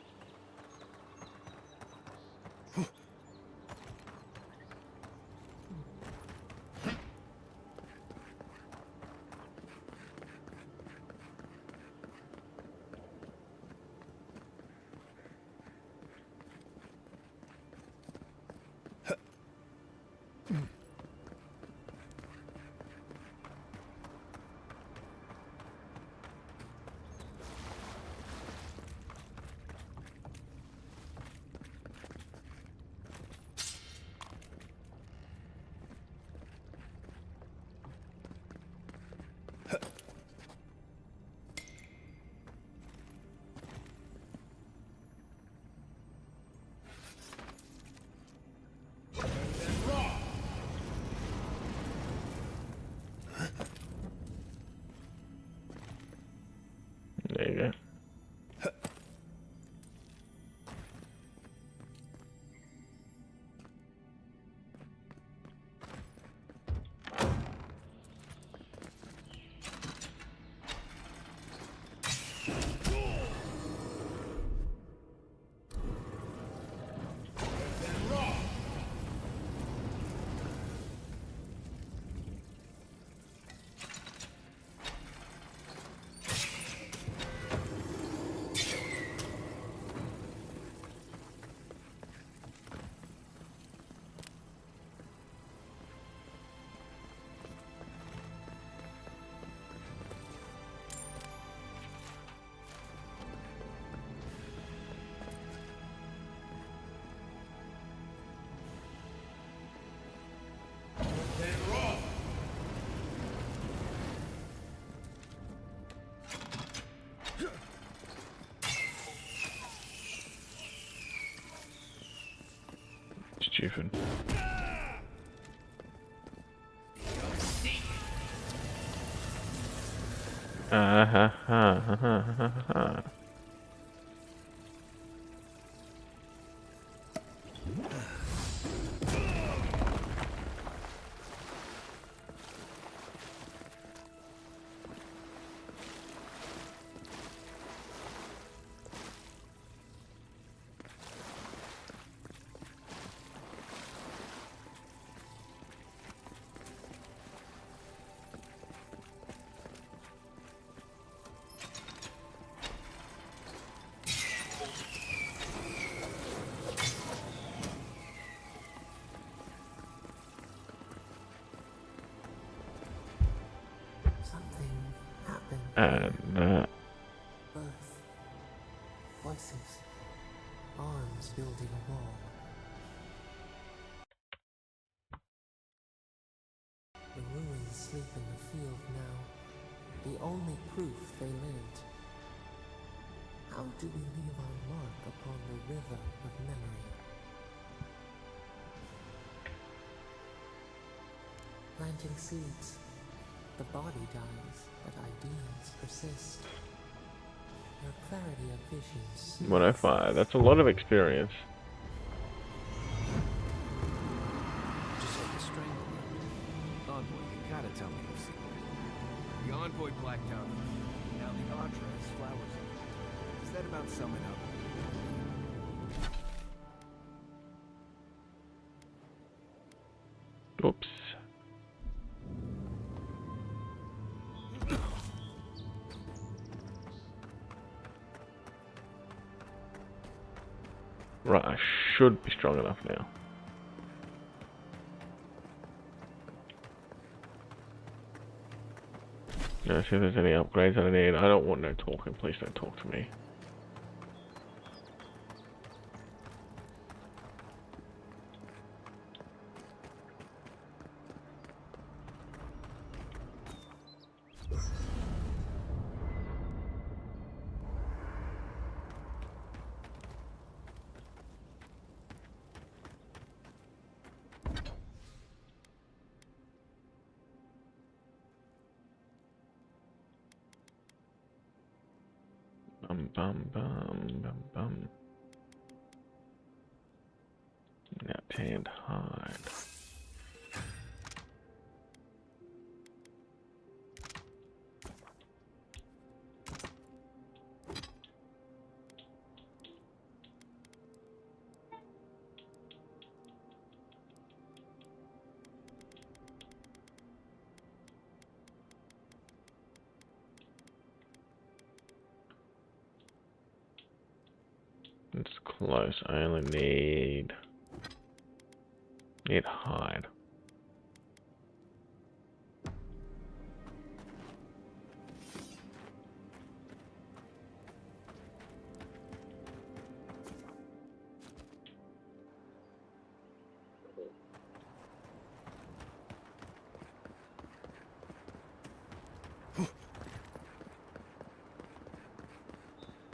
There you go. Stupid. Ha ha ha ha ha. Something happened. And Birth. Voices. Arms building a wall. The ruins sleep in the field now. The only proof they lived. How do we leave our mark upon the river of memory? Planting seeds. The body dies, but ideals persist. Your clarity of vision. 105. That's a lot of experience. Just like a stranglehold. Envoy, you gotta tell me your secret. The Envoy blacked out. Now the Atra has flowers in it. Does that about sum it up? Oops. Right, I should be strong enough now. Let's see if there's any upgrades that I need. I don't want no talking. Please don't talk to me. Bum bum bum bum bum. Now tanned hide. It's close. I only need hide.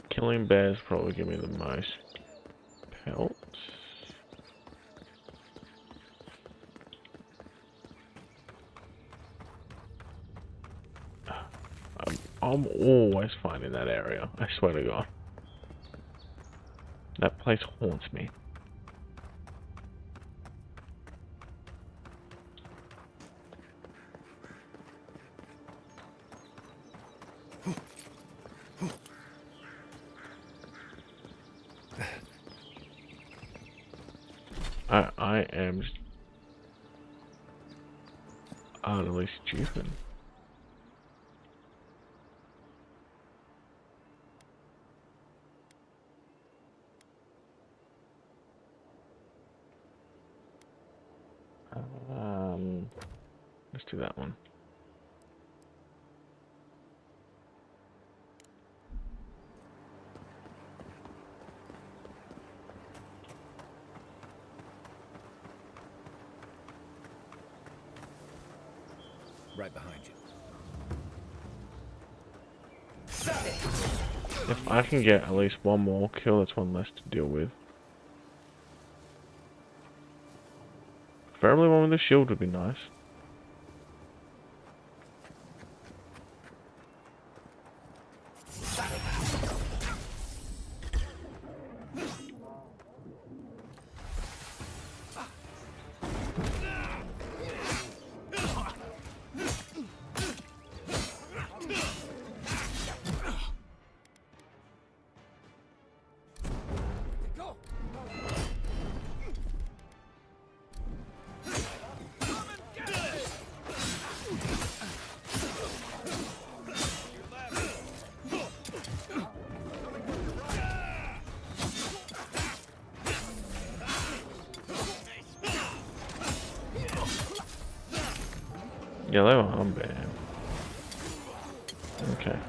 Killing bears probably give me the most pelts. I'm always finding that area. I swear to God. That place haunts me. I am utterly stupid. Let's do that one. Right behind you. If I can get at least one more kill, that's one less to deal with. Preferably one with a shield would be nice. Yeah, they were unbanned. Okay.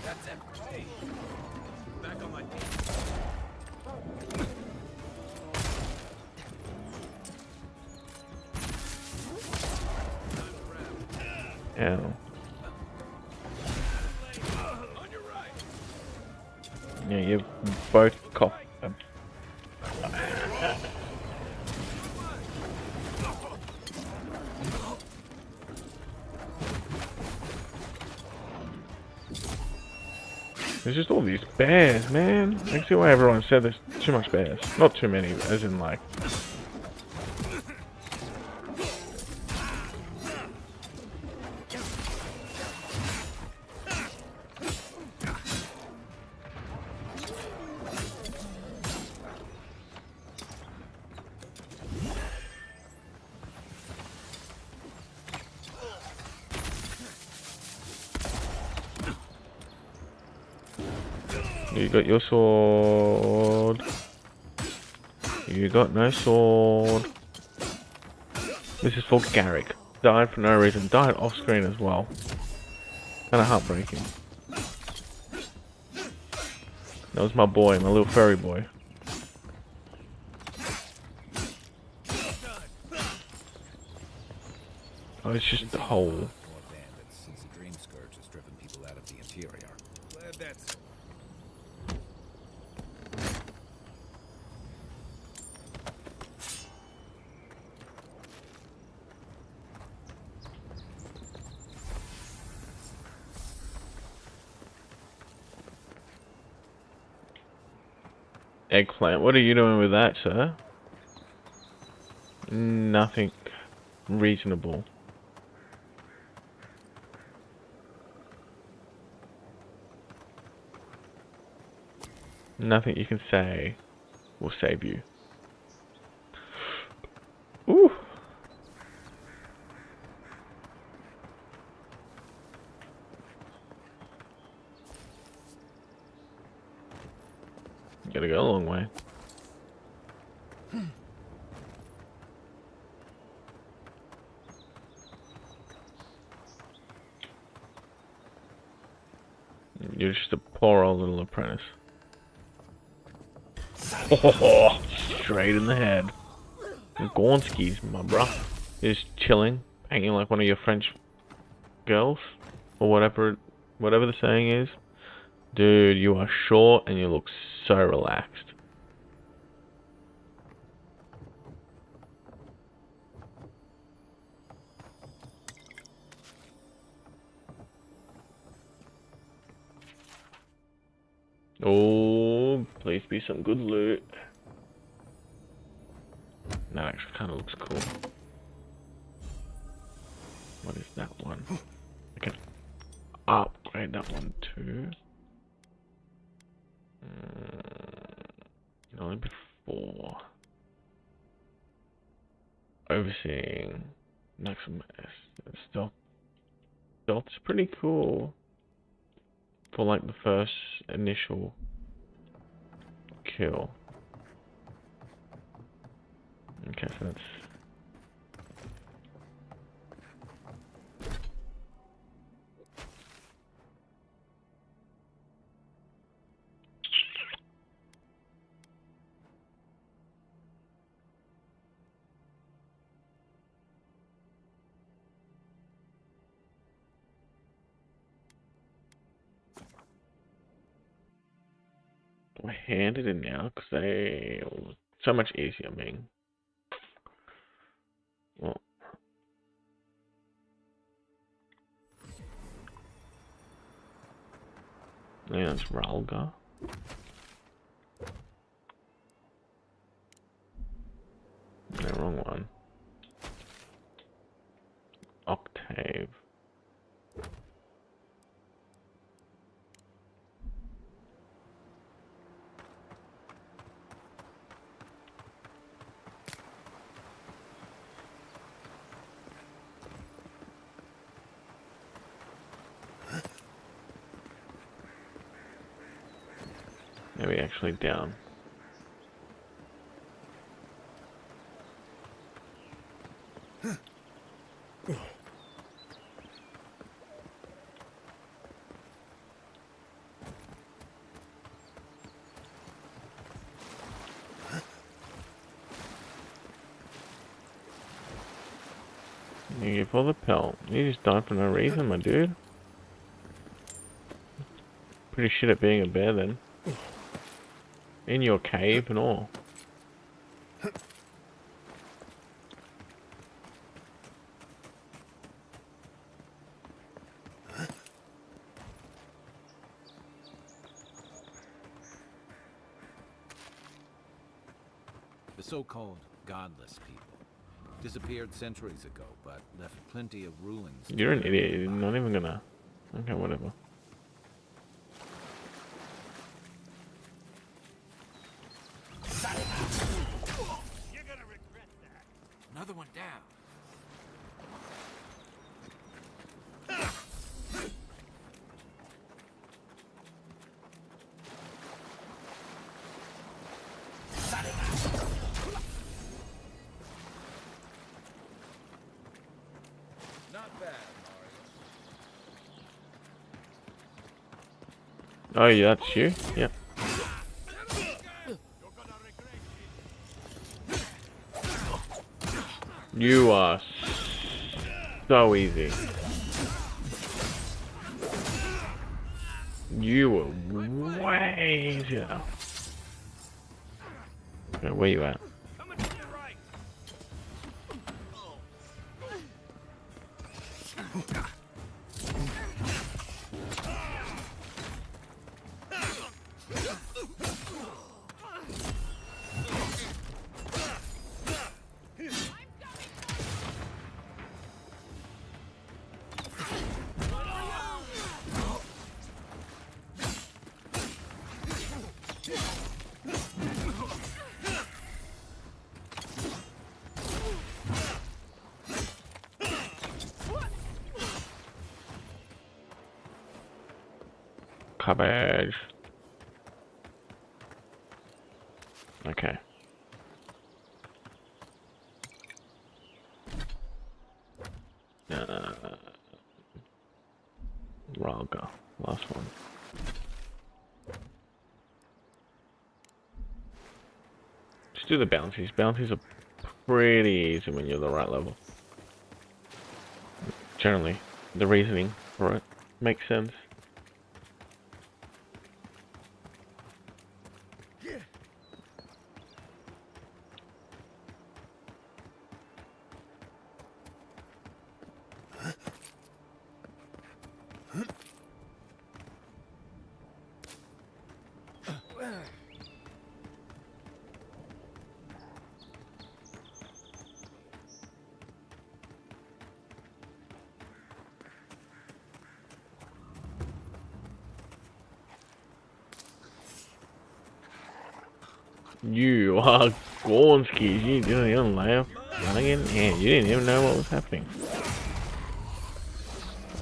That's it. Hey, back on my feet. Ow. Yeah, you both cough. There's just all these bears, man. I can see why everyone said there's too much bears. Not too many, as in like... You got your sword. You got no sword. This is for Garrick. Died for no reason. Died off screen as well. Kinda heartbreaking. That was my boy, my little furry boy. Oh, it's just the hole. More bandits since the Dream Scourge has driven people out of the interior. Glad that's Eggplant, what are you doing with that, sir? Nothing reasonable. Nothing you can say will save you. Ooh. You gotta go a long way. You're just a poor old little apprentice. Oh, straight in the head. Gornskis, my bruh. You're just chilling, hanging like one of your French girls, or whatever the saying is. Dude, you are short and you look so relaxed. Oh, please be some good loot. That actually kind of looks cool. What is that one? I can upgrade that one too. Only before. Overseeing. Maximum stealth. Stealth's pretty cool. For like the first initial kill. Okay, so that's... I handed it now because they so much easier. I mean, well, yeah, it's Ralga. No, wrong one. Octave. Maybe actually down. You get for the pelt. You just died for no reason, my dude. Pretty shit at being a bear then. In your cave and all. the so-called godless people. Disappeared centuries ago, but left plenty of ruins. You're an idiot. You're not even gonna... Okay, whatever. You're gonna regret that. Another one down. Oh, yeah, that's you? Yep. You are so easy. You were way easier. Okay, where you at? Cabbage. Okay. Raga. Last one. Just do the bounties. Bounties are pretty easy when you're the right level. Generally, the reasoning for it makes sense. You are Gornsky. You didn't laugh. Running, and you didn't even know what was happening.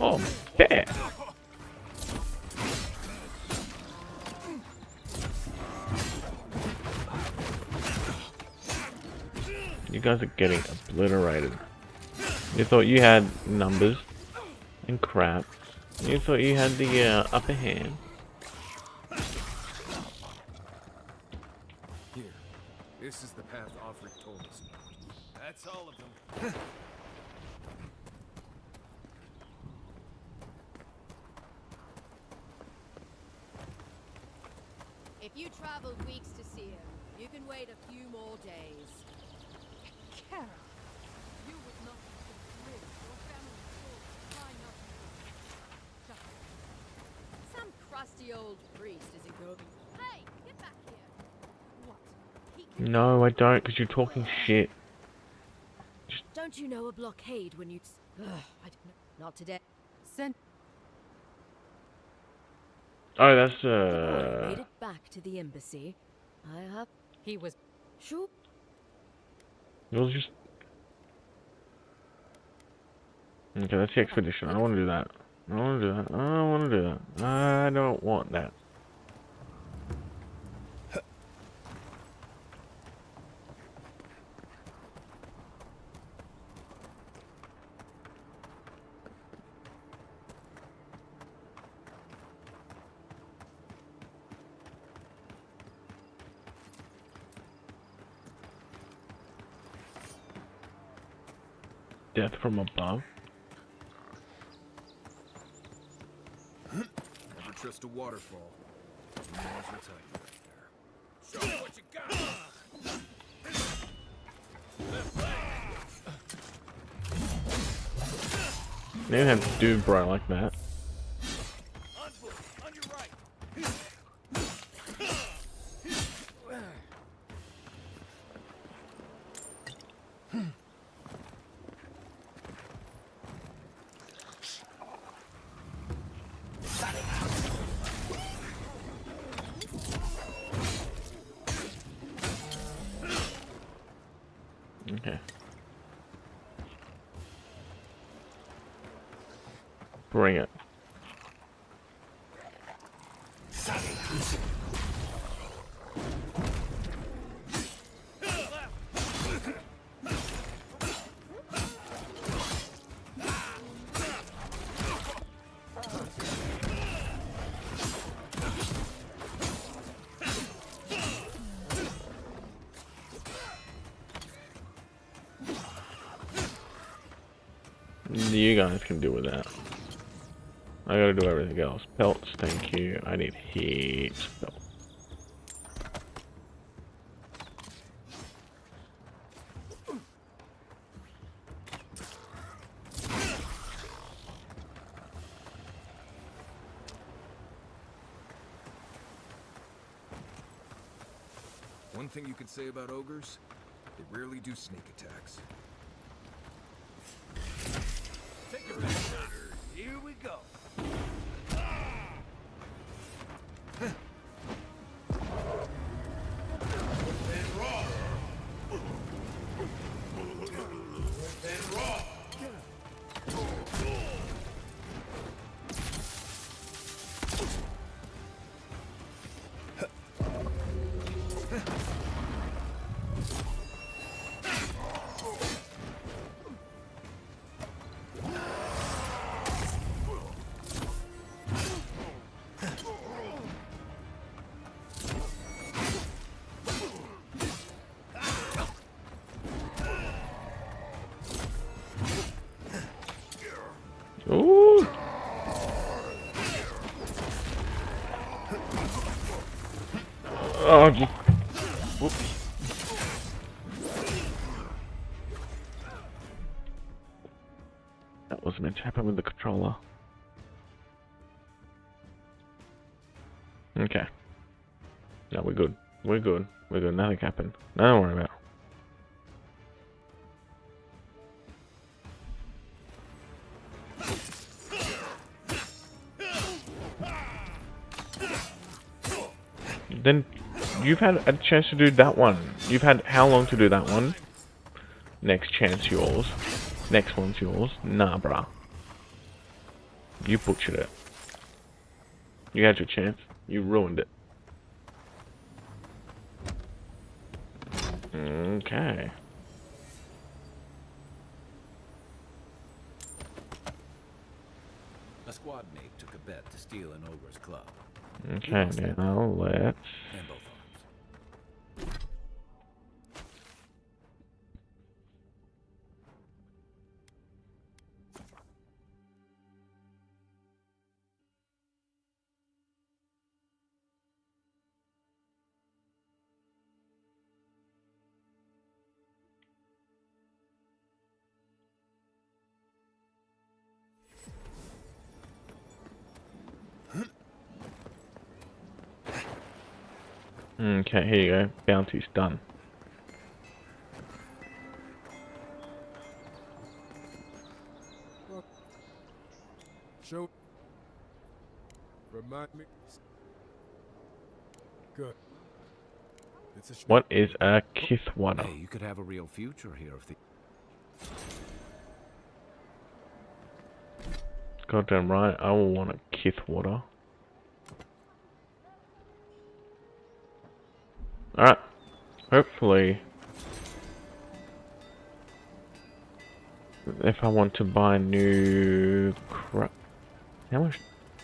Oh, yeah. You guys are getting obliterated. You thought you had numbers and crap. You thought you had the upper hand. Here, this is the path Offred told us about. That's all of them. If you traveled weeks to see him, you can wait a few more days. Kara, you would not live. Your family soul. Try not to. Some crusty old priest isn't going. Hey, get back here! What? No, I don't, because you're talking shit. Don't you know a blockade when you? I don't know. Not today. Send. Oh, that's The boy made it back to the embassy. I have. He was. Sure. It was just. Okay, that's the expedition. I don't want to do that. I don't want to do that. I don't want to do that. I don't want that. Death from above. Never trust a waterfall. You know as what's hiding right there. Show me what you got! You didn't have to do bro like that. On your right. Okay. Bring it. You guys can do with that. I gotta do everything else. Pelts, thank you. I need heaps of pelts. One thing you could say about ogres, they rarely do sneak attacks. Take your back, here we go. Ooh. Oh, gee. Whoops. That wasn't meant to happen with the controller. Okay. No, we're good. We're good. We're good. Nothing happened. Nothing to worry about. Then you've had a chance to do that one. You've had how long to do that one? Next chance yours. Next one's yours. Nah, bruh. You butchered it. You had your chance. You ruined it. Okay. A squad mate took a bet to steal an ogre's club. Okay, now let's... And both arms. Okay, here you go. Bounty's done. Show. Remind me. Good. It's a What is a Kithwada? Hey, you could have a real future here if the... Goddamn right, I will want a Kithwada. Alright. Hopefully, if I want to buy new crap, how much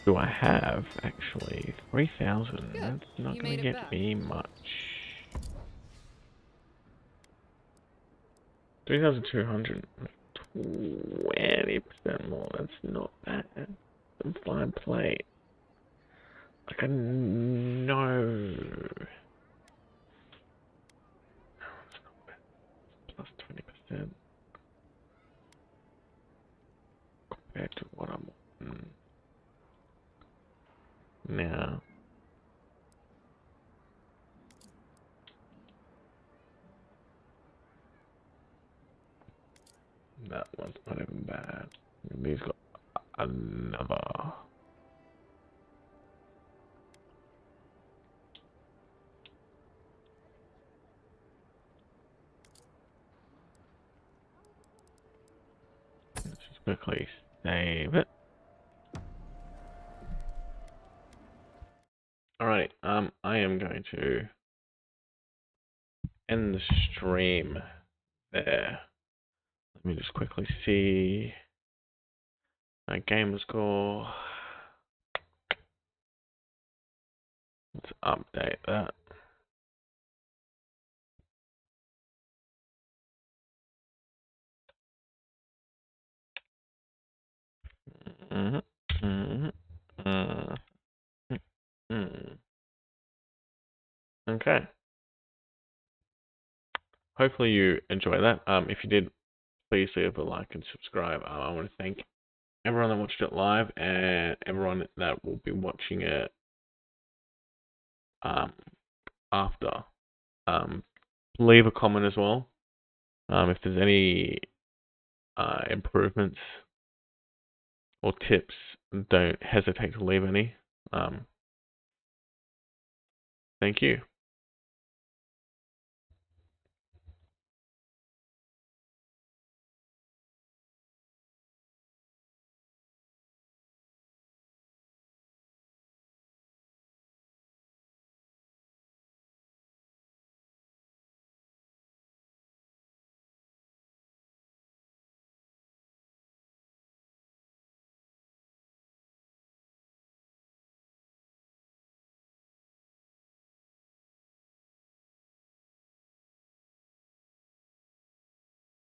do I have actually? 3,000. That's not You gonna made it get back. me much. 3,200. 20% more. That's not bad. Some fine plate. Like a no. Plus 20% compared to what I'm on now. That one's not even bad. And he's got another. Let's just quickly save it. Alright, I am going to end the stream there. Let me just quickly see my gamer score. Let's update that. Okay. Hopefully you enjoy that. If you did, please leave a like and subscribe. I want to thank everyone that watched it live and everyone that will be watching it after. Leave a comment as well. If there's any improvements or tips, don't hesitate to leave any. Thank you.